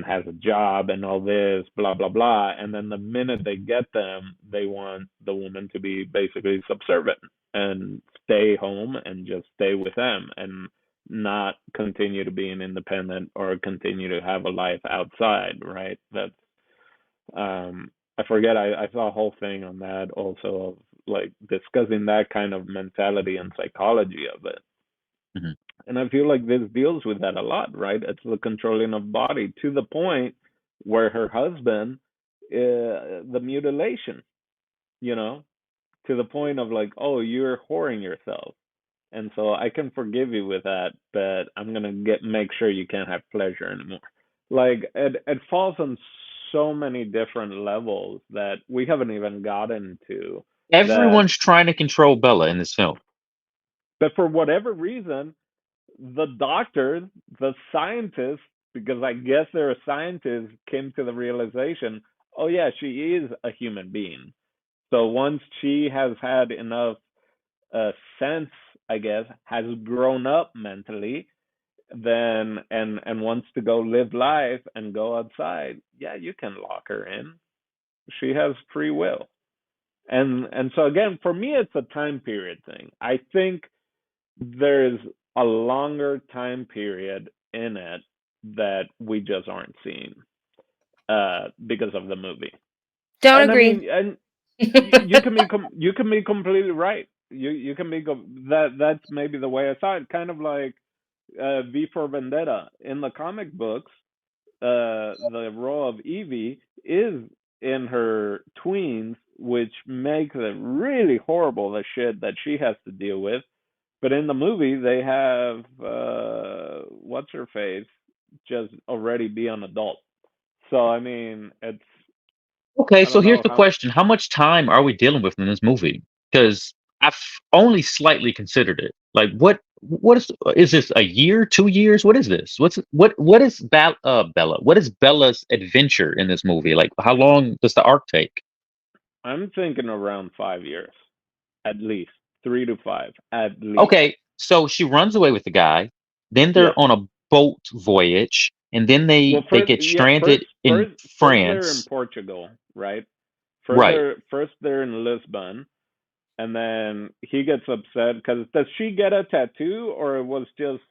has a job and all this blah blah blah, and then the minute they get them, they want the woman to be basically subservient and stay home and just stay with them and not continue to be an independent or continue to have a life outside, right? That's I forget, I saw a whole thing on that also of like discussing that kind of mentality and psychology of it. Mhm. And I feel like this deals with that a lot, right? It's the controlling of body to the point where her husband, the mutilation, you know, to the point of like, oh, you're whoring yourself. And so I can forgive you with that, but I'm gonna make sure you can't have pleasure anymore. Like it falls on so many different levels that we haven't even gotten to that. Everyone's trying to control Bella in this film. But for whatever reason, the doctors, the scientists, because I guess they're scientists, came to the realization, oh yeah, she is a human being. So once she has had enough sense, I guess, has grown up mentally, then and wants to go live life and go outside, yeah, you can lock her in. She has free will. And so again, for me, it's a time period thing. I think there's a longer time period in it that we just aren't seeing because of the movie. Don't And I agree. mean, and you can be completely right. You can be that's maybe the way I saw it. Kind of like V for Vendetta in the comic books. The role of Evie is in her tweens, which makes it really horrible the shit that she has to deal with. But in the movie, they have what's her face just already be an adult. So I mean, it's Okay, I so don't here's know the how. question: how much time are we dealing with in this movie? Because I've only slightly considered it. Like, what is this? A year, 2 years? What is this? What is Bella? What is Bella's adventure in this movie? Like, how long does the arc take? I'm thinking around 5 years, at least 3 to 5, at least. Okay, so she runs away with the guy. Then Yes. they're on a boat voyage, and then Well, they first, get yeah, first, stranded in first, first they're in France. Portugal, right? Right. First they're in Lisbon, and then he gets upset because does she get a tattoo, or it was just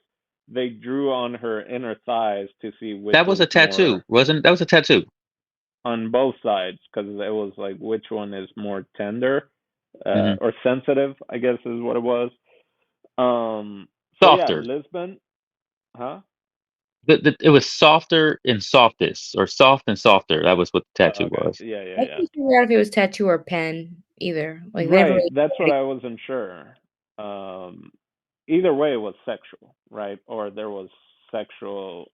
they drew on her inner thighs to see which That was was a tattoo, more wasn't that was a tattoo? on both sides because it was like which one is more tender Hmm. or sensitive, I guess is what it was. So yeah, Softer. Lisbon, huh? It was softer and softest, or soft and softer. That was what the tattoo Okay, was. yeah, I yeah, yeah. couldn't figure out if it was tattoo or pen either. Like they never Right, really that's what I wasn't sure. Um, Either way, it was sexual, right? Or there was sexual,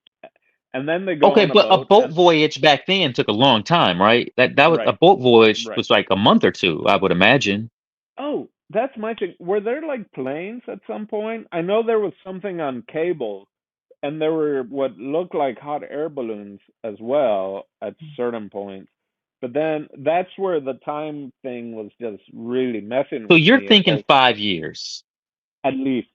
and then they go Okay, on a but a boat, boat and voyage back then took a long time, right? That was a right, boat voyage right. was like a month or two, I would imagine. Oh, that's my thing. Were there like planes at some point? I know there was something on cable, and there were what looked like hot air balloons as well at certain points. But then that's where the time thing was just really messing So with you're me. It's thinking like 5 years. at least,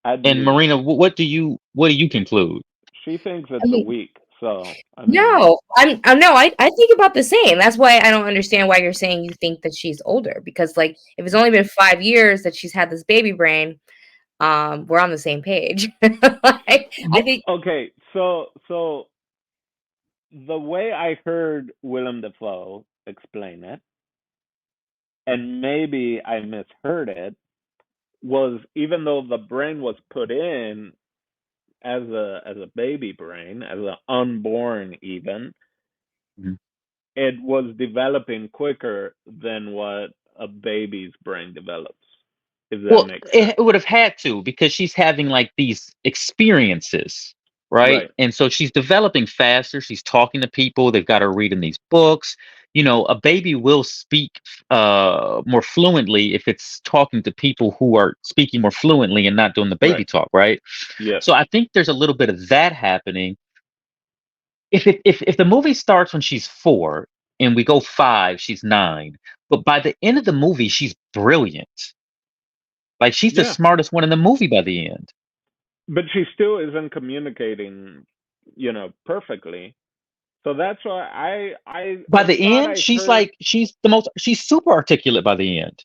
at And least. Marina, what do you conclude? She thinks I it's a mean, week. So I mean, no, no, I think about the same. That's why I don't understand why you're saying you think that she's older because like if it's only been 5 years that she's had this baby brain, we're on the same page. Like, I think okay. So the way I heard Willem Dafoe explain it, and maybe I misheard it, was even though the brain was put in as a baby brain, as an unborn even, Mhm. it was developing quicker than what a baby's brain develops. If that Well, makes it sense. would have had to because she's having like these experiences, right? Right. And so she's developing faster. She's talking to people. They've got her reading these books. A baby will speak more fluently if it's talking to people who are speaking more fluently and not doing the baby Right. talk, right? Yes. So I think there's a little bit of that happening. If the movie starts when she's 4 and we go 5, she's 9, but by the end of the movie, she's brilliant. Like she's the Yeah. smartest one in the movie by the end. But she still isn't communicating, perfectly. So that's why By I the thought end, I she's heard like she's super articulate by the end.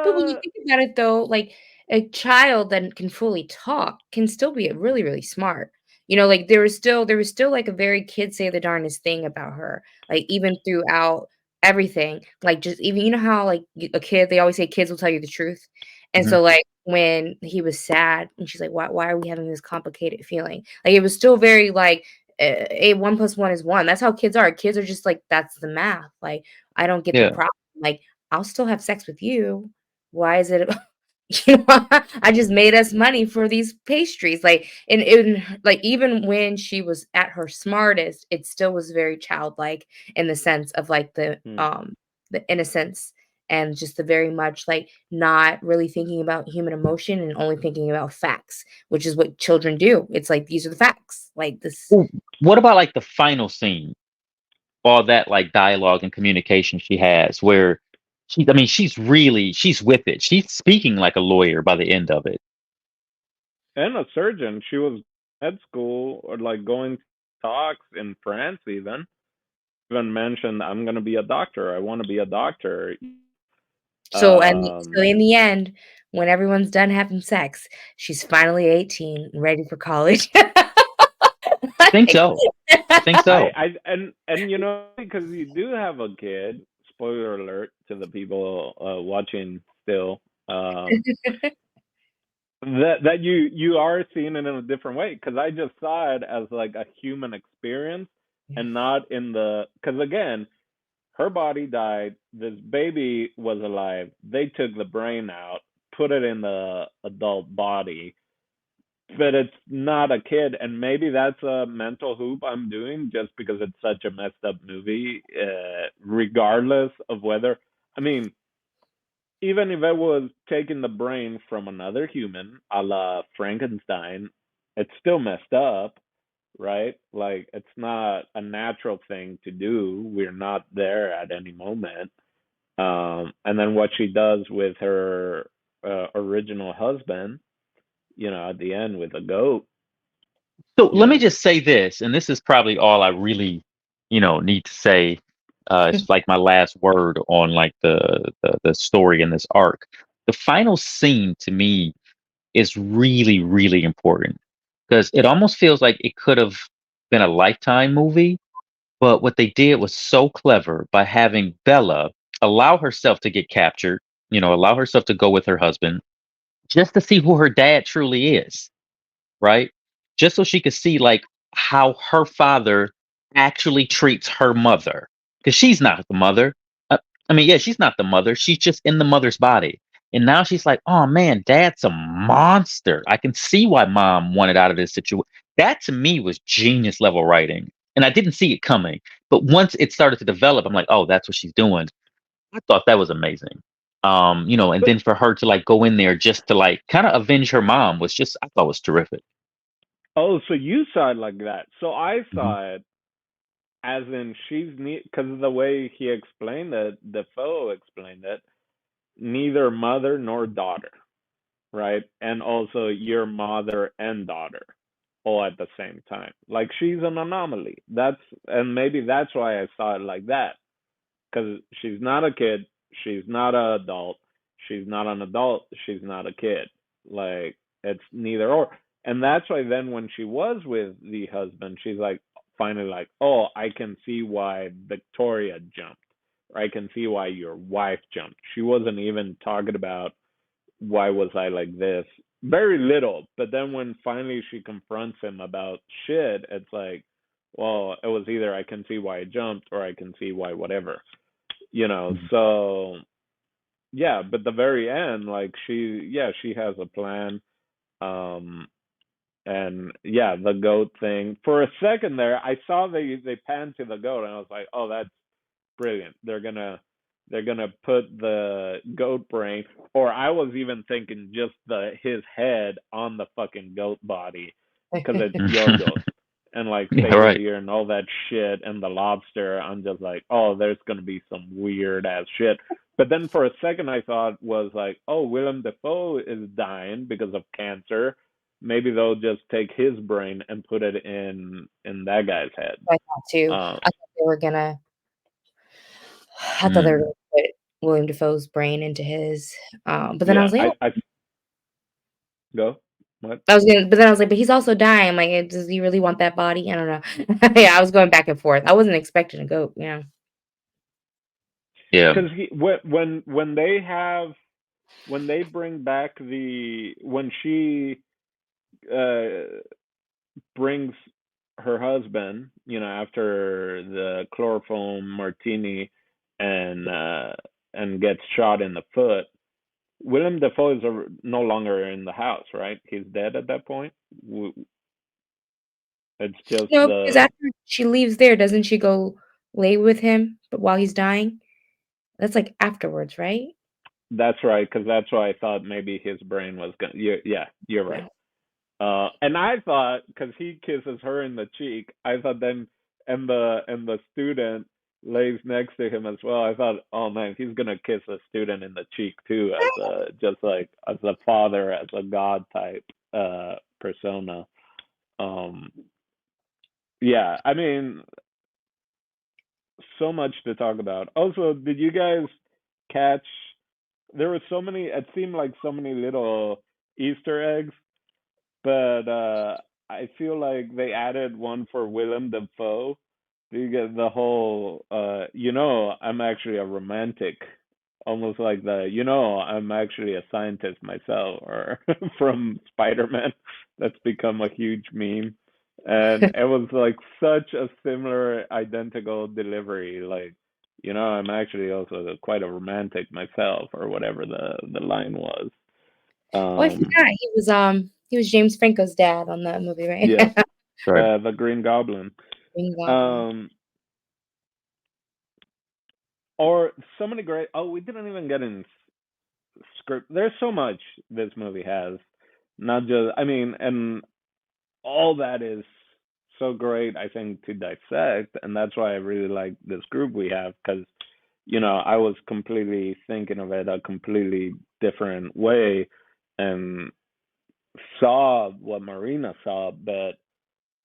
but when you uh think about it though, like a child that can fully talk can still be really, really smart. Like there was still like a very kid say the darndest thing about her. Like even throughout everything. Like just even how like a kid, they always say kids will tell you the truth. And Mhm. so like when he was sad and she's like, why are we having this complicated feeling? Like it was still very like a 1 plus 1 is 1. That's how kids are. Kids are just like, that's the math. Like, I don't get the Yeah. problem. Like, I'll still have sex with you. Why is it I just made us money for these pastries. Like like even when she was at her smartest, it still was very childlike in the sense of like hmm. the innocence and just the very much like not really thinking about human emotion and only thinking about facts, which is what children do. It's like these are the facts. Like this. Ooh, what about like the final scene? All that like dialogue and communication she has, where I mean, she's with it. She's speaking like a lawyer by the end of it. And a surgeon. She was at school or like going to talks in France even mentioned I'm gonna be a doctor. I want to be a doctor. So Um in the end, when everyone's done having sex, she's finally 18 and ready for college. I think Like so. I think so. I and because you do have a kid, spoiler alert to the people watching still. Um, that you are seeing it in a different way, because I just saw it as like a human experience and not in the, because again, her body died, this baby was alive, they took the brain out, put it in the adult body, but it's not a kid, and maybe that's a mental hoop I'm doing just because it's such a messed up movie, regardless of whether, I mean, even if it was taking the brain from another human, a la Frankenstein, it's still messed up, right? Like, it's not a natural thing to do. We're not there at any moment. And then what she does with her original husband, at the end with a goat, So you let me know. just say this, and this is probably all I really, need to say. It's like my last word on like the story in this arc. The final scene to me is really, really important because it almost feels like it could have been a Lifetime movie, but what they did was so clever by having Bella allow herself to get captured, allow herself to go with her husband just to see who her dad truly is, right? Just so she could see like how her father actually treats her mother, because she's not the mother. I mean, yeah, she's not the mother. She's just in the mother's body. And now she's like, oh man, dad's a monster. I can see why mom wanted out of this situation. That to me was genius level writing. And I didn't see it coming. But once it started to develop, I'm like, oh, that's what she's doing. I thought that was amazing. And But then for her to like go in there just to like kind of avenge her mom was just, I thought was terrific. oh, so you saw it like that. So I Mhm. saw it as in she's because of the way he explained it, Defoe explained it, neither mother nor daughter, right? And also your mother and daughter all at the same time. Like, she's an anomaly. And maybe that's why I saw it like that, because she's not a kid, she's not an adult, she's not an adult, she's not a kid. Like, it's neither or. And that's why then when she was with the husband, she's like, finally, like, oh, I can see why Victoria jumped, or I can see why your wife jumped. She wasn't even talking about why was I like this. Very little. But then when finally she confronts him about shit, it's like, well, it was either I can see why I jumped or I can see why whatever. Mhm. So yeah, but the very end, like, she has a plan. Um and yeah, the goat thing. For a second there, I saw they panned to the goat, and I was like, oh, that's brilliant. They're gonna put the goat brain, or I was even thinking just his head on the fucking goat body, because it's Yorgos and like Yeah, sacred right. deer and all that shit and the lobster. I'm just like, oh, there's gonna be some weird ass shit. But then for a second, I thought was like, oh, Willem Dafoe is dying because of cancer. Maybe they'll just take his brain and put it in that guy's head. I thought too. Um, I thought they were gonna I thought they Mm. were gonna put William Dafoe's brain into his, but then I yeah, was like, "Oh," I go what? but then I was like, "But he's also dying." Like, does he really want that body? I don't know. Yeah, I was going back and forth. I wasn't expecting a goat, Yeah. Because when they bring back when she uh brings her husband, after the chloroform martini, and gets shot in the foot. Willem Dafoe is no longer in the house, right? He's dead at that point. It's just No, because the after she leaves there, doesn't she go lay with him, but while he's dying? That's, like, afterwards, right? That's right, because that's why I thought maybe his brain was gonna. Yeah, you're right. Yeah. And I thought, because he kisses her in the cheek, I thought then, and the student lays next to him as well. I thought, oh man, he's gonna kiss a student in the cheek too, as a just like as a father, as a god type persona. Um, yeah, I mean, so much to talk about. Also, did you guys catch? There were so many. It seemed like so many little Easter eggs, but I feel like they added one for Willem Dafoe, You get the whole, I'm actually a romantic, almost like I'm actually a scientist myself, or from Spider-Man. That's become a huge meme. And it was like such a similar, identical delivery. Like, I'm actually also quite a romantic myself, or whatever the line was. Oh, I forgot he was James Franco's dad on that movie, right? Yes, Right. the Green Goblin. Green Goblin. Um, or so many great. Oh, we didn't even get in script. There's so much this movie has. Not just, I mean, and all that is so great, I think, to dissect, and that's why I really like this group we have, because I was completely thinking of it a completely different way, and saw what Marina saw, but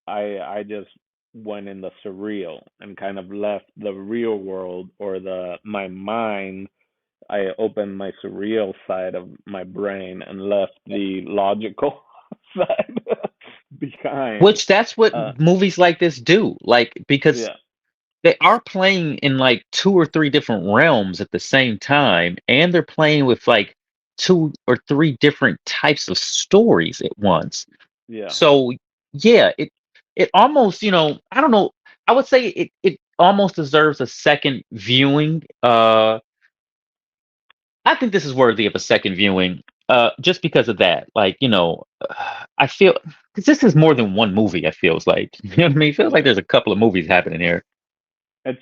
I just went in the surreal and kind of left the real world, or my mind. I opened my surreal side of my brain and left the logical side behind. Which that's what Uh, movies like this do. Like, because yeah, they are playing in like two or three different realms at the same time, and they're playing with like two or three different types of stories at once. yeah. So yeah, it almost, I don't know, I would say it almost deserves a second viewing. I think this is worthy of a second viewing, just because of that. Like, I feel, because this is more than one movie. I feels like, you know what I mean. It feels like Yeah. there's a couple of movies happening here. It's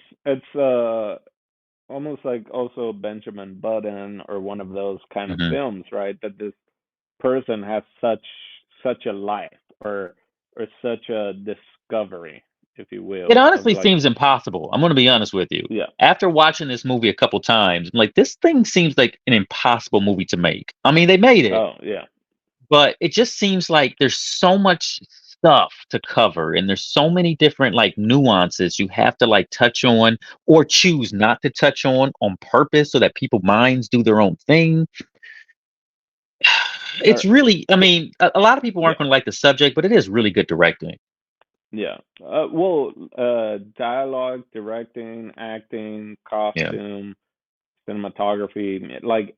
almost like also Benjamin Button, or one of those kind of Mhm. films, right? That this person has such a life, or such a discovery, if you It will, of honestly like, seems impossible. I'm going to be honest with you. yeah. After watching this movie a couple times, I'm like, this thing seems like an impossible movie to make. I mean, they made it, Oh, yeah. but it just seems like there's so much stuff to cover, and there's so many different like nuances you have to like touch on, or choose not to touch on purpose, so that people minds do their own thing. It's Or, really, I mean, a lot of people yeah. aren't going to like the subject, but it is really good directing. Yeah. Well, dialogue, directing, acting, Yeah. costume, cinematography, like,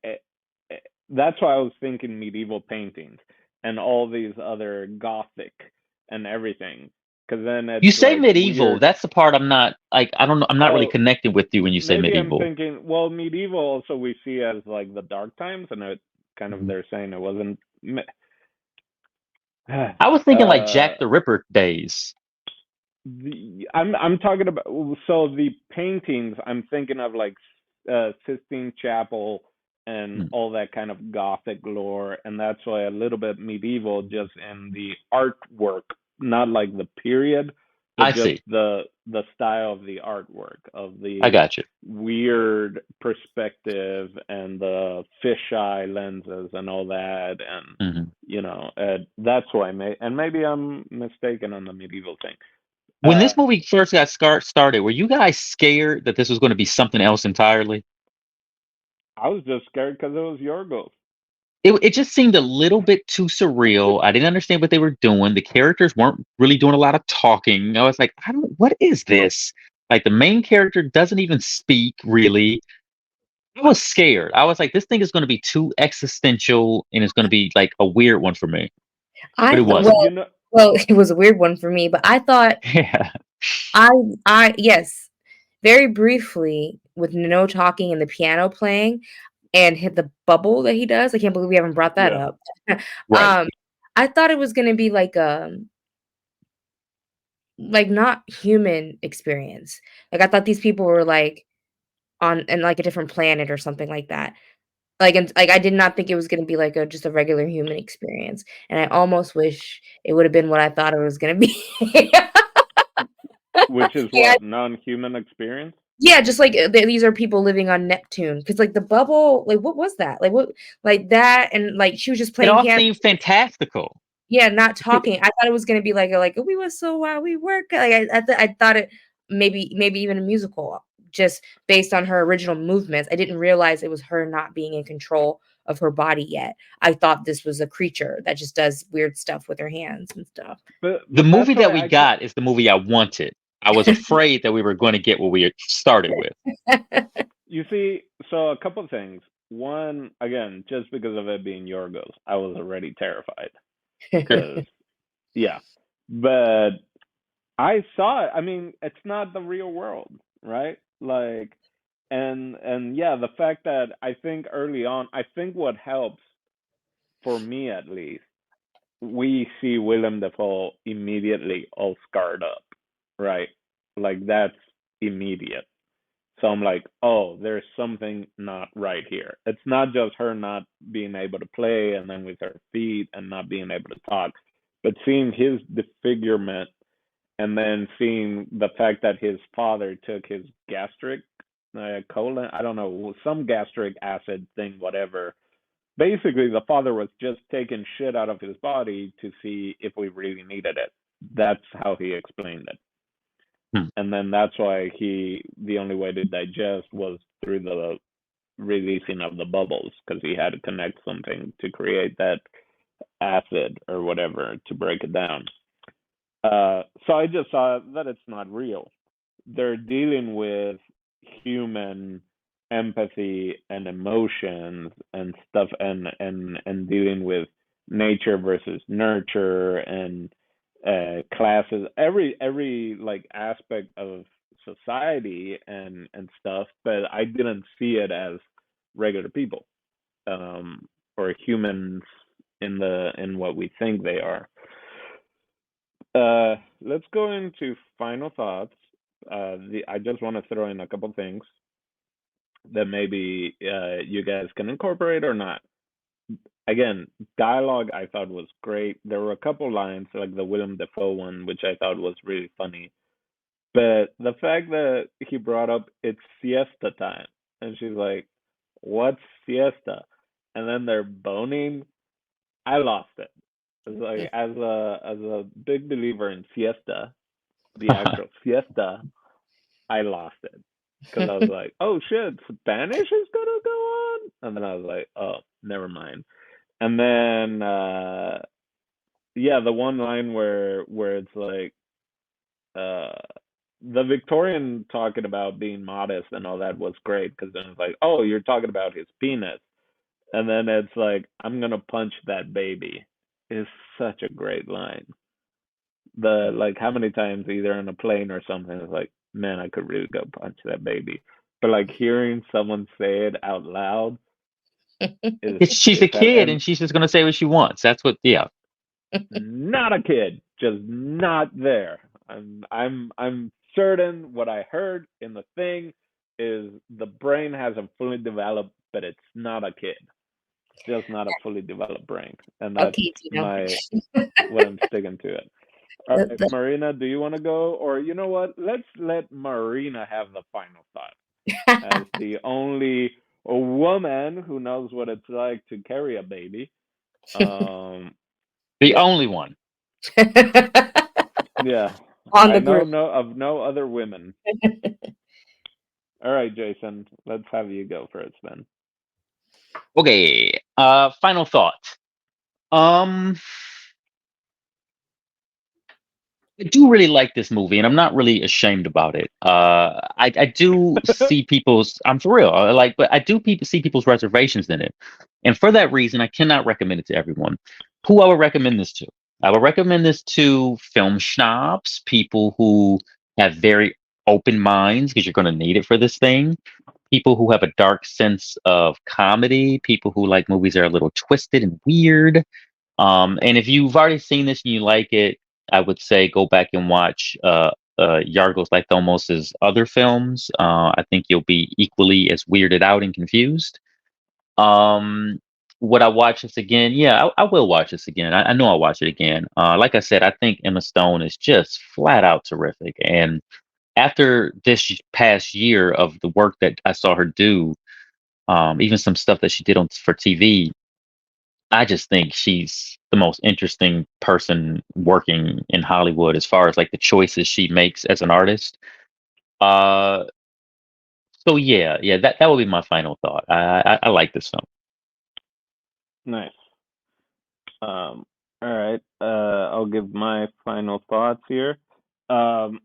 that's why I was thinking medieval paintings and all these other gothic and everything, because then You it's say like medieval, weird. that's the part I'm not like, I don't know, I'm not really Oh, connecting with you when you say maybe I'm medieval. thinking, well, medieval also we see as like the dark times, and it kind of, Mhm. they're saying it wasn't. I was thinking like uh Jack the Ripper days. I'm talking about, so the paintings, I'm thinking of like Sistine Chapel and Mm, all that kind of gothic lore, and that's why a little bit medieval just in the artwork, not like the period, but I just see. the style of the artwork, of I the got you. weird perspective and the fisheye lenses and all that, and Mhm. that's why and maybe I'm mistaken on the medieval thing. When uh this movie first got started, were you guys scared that this was going to be something else entirely? I was just scared because it was Yorgos. It just seemed a little bit too surreal. I didn't understand what they were doing. The characters weren't really doing a lot of talking. I was like, I don't, what is this? Like, the main character doesn't even speak really. I was scared. I was like, this thing is going to be too existential, and it's going to be like a weird one for me. But I it thought, wasn't. You know, well, it was a weird one for me, but I thought Yeah. I yes, very briefly with no talking and the piano playing and hit the bubble that he does. I can't believe we haven't brought that yeah. up. Right. I thought it was gonna be like not human experience. Like I thought these people were like on in like a different planet or something like that. Like and like I did not think it was gonna be like a just a regular human experience. And I almost wish it would have been what I thought it was gonna be. Which is Yeah, what, non-human experience. yeah, just like these are people living on Neptune. Because like the bubble, like what was that? Like what, like that, and like she was just It playing all piano. seemed fantastical. Yeah, not talking. I thought it was gonna be like we were so while we work. Like I thought it maybe even a musical, just based on her original movements. I didn't realize it was her not being in control of her body yet. I thought this was a creature that just does weird stuff with her hands and stuff. The But that's movie that why we I can. got is the movie I wanted. I was afraid that we were going to get what we started with. You see, so a couple of things. One, again, just because of it being Yorgos, I was already terrified. Because, yeah. But I saw it. I mean, it's not the real world, right? Like, and yeah, the fact that I think early on, I think what helps, for me at least, we see Willem Dafoe immediately all scarred up, right? Like that's immediate. So I'm like, oh, there's something not right here. It's not just her not being able to play and then with her feet and not being able to talk, but seeing his disfigurement and then seeing the fact that his father took his gastric colon, I don't know, some gastric acid thing, whatever. Basically, the father was just taking shit out of his body to see if we really needed it. That's how he explained it. Hmm. And then that's why the only way to digest was through the releasing of the bubbles because he had to connect something to create that acid or whatever to break it down. So I just saw that it's not real. They're dealing with human empathy and emotions and stuff and dealing with nature versus nurture and classes, every like aspect of society and stuff, but I didn't see it as regular people or humans in what we think they are. Let's go into final thoughts. I just want to throw in a couple things that maybe you guys can incorporate or not. Again, dialogue I thought was great. There were a couple lines like the Willem Dafoe one, which I thought was really funny. But the fact that he brought up it's siesta time, and she's like, "What's siesta?" And then they're boning. I lost it. It's like as a big believer in siesta, the actual siesta, I lost it because I was like, "Oh shit, Spanish is gonna go on," and then I was like, "Oh, never mind." And then yeah, the one line where it's like uh the Victorian talking about being modest and all that was great because then it's like, oh, you're talking about his penis, and then it's like, I'm gonna punch that baby is such a great line. The like how many times either in a plane or something it's like, man, I could really go punch that baby, but like hearing someone say it out loud She's a is kid, and and she's just going to say what she wants. That's what. Yeah. not a kid, just not there. I'm certain what I heard in the thing is the brain hasn't fully developed, but it's not a kid. It's just not a fully developed brain, and that's Okay, Tino. my what I'm sticking to it. All right, Marina, do you want to go, or you know what? Let's let Marina have the final thought as the only woman who knows what it's like to carry a baby. Um, The yeah, only one. yeah. On I the know group. of no other women. All right, Jason, let's have you go first then. Okay. Final thought. Um, I do really like this movie, and I'm not really ashamed about it. I do see people's. I'm for real. But I do see people's reservations in it, and for that reason, I cannot recommend it to everyone. Who I would recommend this to? I would recommend this to film snobs, people who have very open minds, because you're going to need it for this thing. People who have a dark sense of comedy, people who like movies that are a little twisted and weird. And if you've already seen this and you like it, I would say go back and watch Yargos Lanthimos' other films. I think you'll be equally as weirded out and confused. Um, would I watch this again? Yeah, I will watch this again. I know I'll watch it again. Like I said, I think Emma Stone is just flat out terrific. And after this past year of the work that I saw her do, even some stuff that she did for TV, I just think she's the most interesting person working in Hollywood as far as like the choices she makes as an artist. Uh, so yeah, that would be my final thought. I like this film. Nice. All right. I'll give my final thoughts here. Um,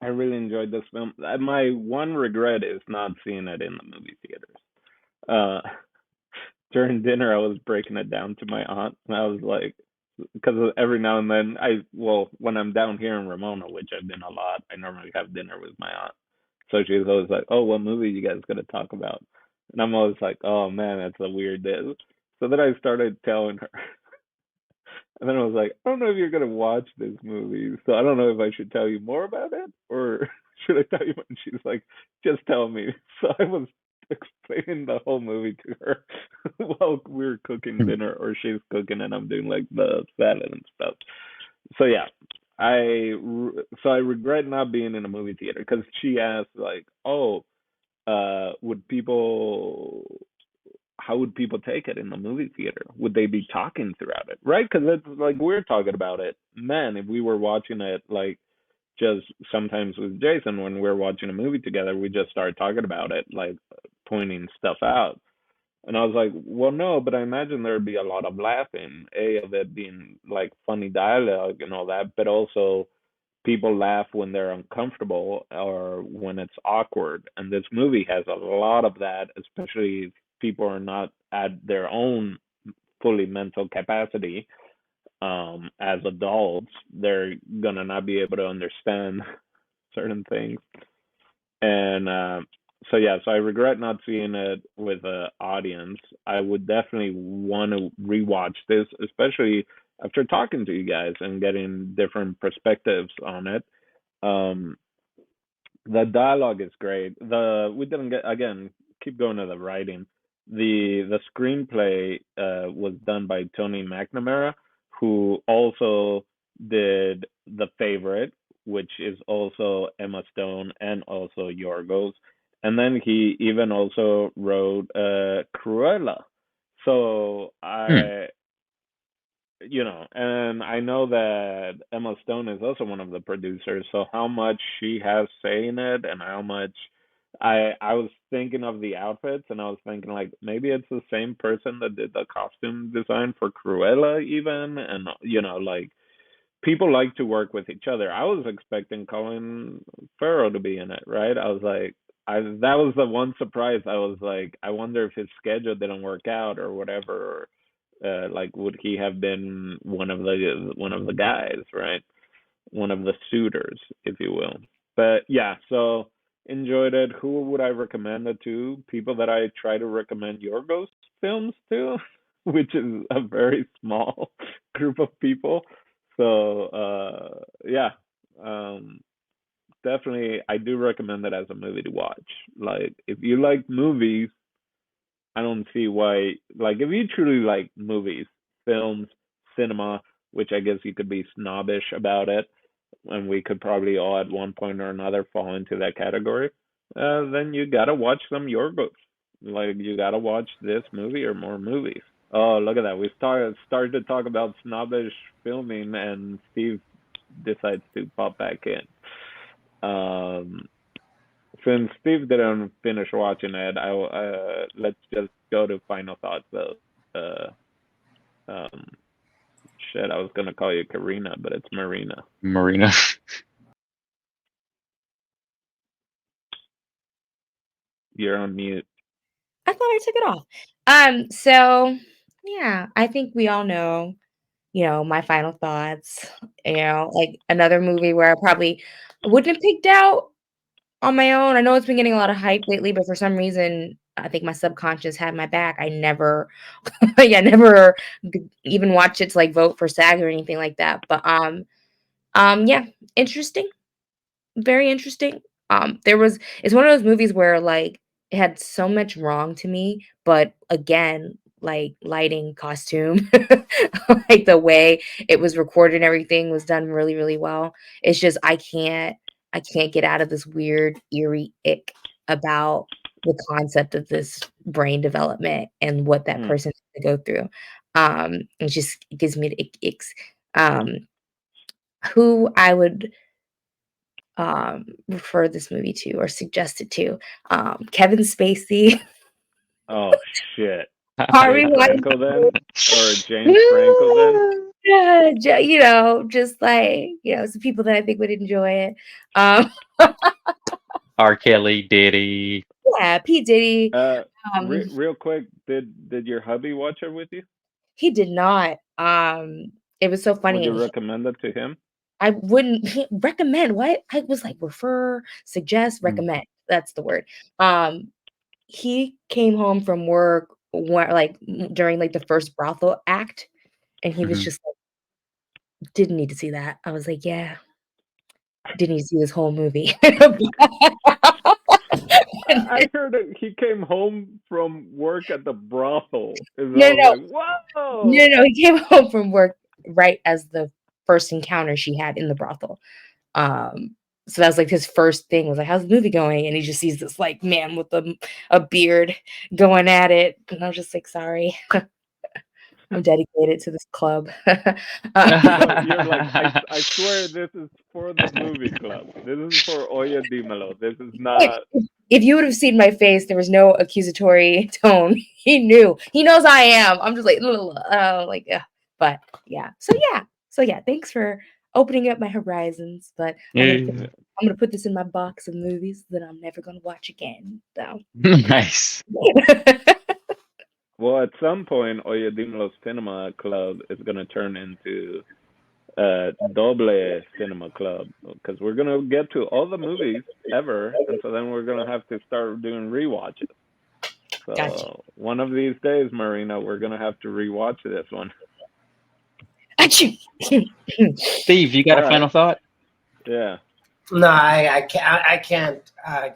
I really enjoyed this film. My one regret is not seeing it in the movie theaters. Uh, during dinner, I was breaking it down to my aunt, and I was like, because every now and then, well, when I'm down here in Ramona, which I've been a lot, I normally have dinner with my aunt. So she's always like, "Oh, what movie you guys gonna talk about?" And I'm always like, "Oh man, that's a weird day." So then I started telling her, and then I was like, "I don't know if you're gonna watch this movie, so I don't know if I should tell you more about it or should I tell you?" And she's like, "Just tell me." So I was explaining the whole movie to her while we were cooking dinner, or she's cooking and I'm doing like the salad and stuff. So yeah, so I regret not being in a movie theater because she asked like, "Oh, would people how would people take it in the movie theater? Would they be talking throughout it, right? Because it's like we're talking about it. Man, if we were watching it like just sometimes with Jason when we're watching a movie together, we just start talking about it, like pointing stuff out. And I was like, well, no, but I imagine there'd be a lot of laughing, of it being like funny dialogue and all that, but also people laugh when they're uncomfortable or when it's awkward. And this movie has a lot of that, especially if people are not at their own fully mental capacity as adults. They're gonna not be able to understand certain things. And so yeah, so I regret not seeing it with an audience. I would definitely want to rewatch this, especially after talking to you guys and getting different perspectives on it. Um, the dialogue is great. We didn't get again. Keep going to the writing. The screenplay was done by Tony McNamara, who also did The Favorite, which is also Emma Stone and also Yorgos, and then he even also wrote Cruella. So Hmm. and I know that Emma Stone is also one of the producers, so how much she has say in it and how much I was thinking of the outfits and I was thinking like maybe it's the same person that did the costume design for Cruella even, and like people like to work with each other. I was expecting Colin Farrell to be in it, right? I was like I that was the one surprise. I was like I wonder if his schedule didn't work out or whatever, like would he have been one of the guys, right? One of the suitors, if you will. But yeah, so enjoyed it. Who would I recommend it to? People that I try to recommend Yorgos films to, which is a very small group of people. So yeah, um, definitely I do recommend it as a movie to watch. Like if you like movies, I don't see why. Like, if you truly like movies, films, cinema, which I guess you could be snobbish about it, and we could probably all at one point or another fall into that category, then you gotta watch some Yorgos. Like, you gotta watch this movie or more movies. Oh, look at that. We started to talk about snobbish filming, and Steve decides to pop back in. Um, since Steve didn't finish watching it, let's just go to final thoughts though. Uh, um, shit, I was gonna call you Karina, but it's Marina. Marina. You're on mute. I thought I took it off. So yeah, I think we all know, my final thoughts. Like another movie where I probably wouldn't have picked out on my own. I know it's been getting a lot of hype lately, but for some reason, I think my subconscious had my back. I never, yeah, never even watched it to like vote for SAG or anything like that. But yeah, interesting, very interesting. It's one of those movies where like it had so much wrong to me, but again, like lighting, costume, like the way it was recorded and everything was done really, really well. It's just I can't get out of this weird, eerie ick about the concept of this brain development and what that Hmm. person has to go through. It just gives me the icks. Who I would refer this movie to or suggest it to. Kevin Spacey, Oh shit. Harvey Dave Weinstein. Franco then, or James Franco then? Yeah, just like, some people that I think would enjoy it. Um, R. Kelly, Diddy. yeah, P. Diddy. Real quick, did your hubby watch it with you? He did not. It was so Would you funny. recommend it to him? I wouldn't recommend what? I was like, refer, suggest, Mm. recommend. That's the word. Um, he came home from work during like the first brothel act, and he was Mhm. just like, didn't need to see that. I was like, yeah, didn't need to see this whole movie. I heard that he came home from work at the brothel. And I No, was no, like, whoa! no, no. He came home from work right as the first encounter she had in the brothel. Um, so that was like his first thing was like, how's the movie going? And he just sees this like man with a beard going at it. And I was just like, sorry, I'm dedicated to this club. So you're like, I swear this is for the movie club. This is for Oye Dimelo. This is not. If you would have seen my face, there was no accusatory tone. He knew. He knows I am. I'm just like, like, but yeah. So yeah. Thanks for opening up my horizons. But Yeah. I'm gonna put this in my box of movies that I'm never gonna watch again. So. Nice. Well, at some point, Oye Dimelo's Cinema Club is going to turn into Doble Cinema Club because we're going to get to all the movies ever. And so then we're going to have to start doing rewatches. Gotcha. So one of these days, Marina, we're going to have to rewatch this one. Achoo. Steve, you got All a right. final thought? Yeah. No, I can't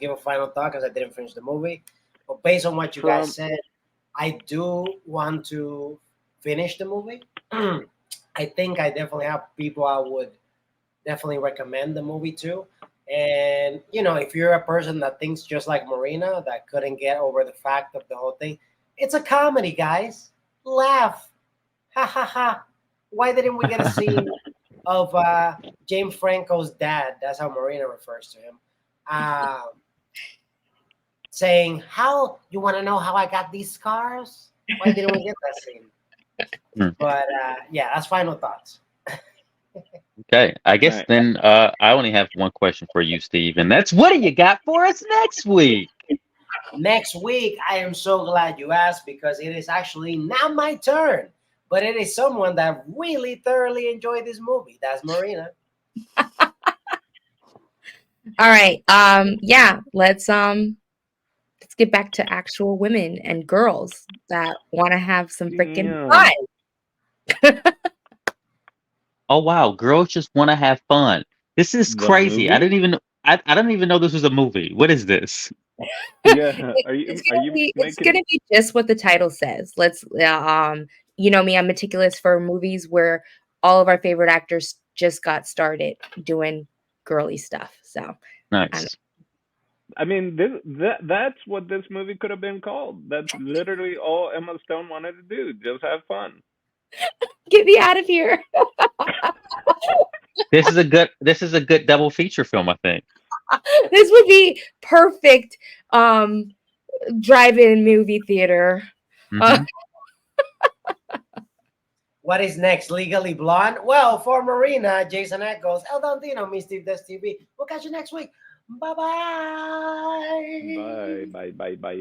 give a final thought because I didn't finish the movie. But based on what you guys said, I do want to finish the movie. I think I definitely have people I would definitely recommend the movie to. And if you're a person that thinks just like Marina, that couldn't get over the fact of the whole thing, it's a comedy, guys. Laugh, ha ha ha. Why didn't we get a scene of James Franco's dad? That's how Marina refers to him. Um, Saying, "How you want to know how I got these scars? Why didn't we get that scene?" Hmm. But yeah, that's final thoughts. Okay, I guess Right. then I only have one question for you, Steve, and that's what do you got for us next week? Next week, I am so glad you asked because it is actually not my turn, but it is someone that really thoroughly enjoyed this movie. That's Marina. All right. Yeah, let's get back to actual women and girls that want to have some freaking Damn. fun. Oh wow, girls just want to have fun. This is The crazy. movie? I didn't even know this was a movie. What is this? Yeah. Are It's you it's making? gonna be just what the title says. You know me, I'm meticulous for movies where all of our favorite actors just got started doing girly stuff. So I Nice. I mean, that's what this movie could have been called. That's literally all Emma Stone wanted to do, just have fun. get me out of here. This is a good double feature film, I think. This would be perfect drive-in movie theater. Uh, Hmm. What is next? Legally Blonde? Well, for Marina, Jason Echoes, El Dantino, me, Steve Des TV. We'll catch you next week. Bye bye. Bye, bye, bye, bye.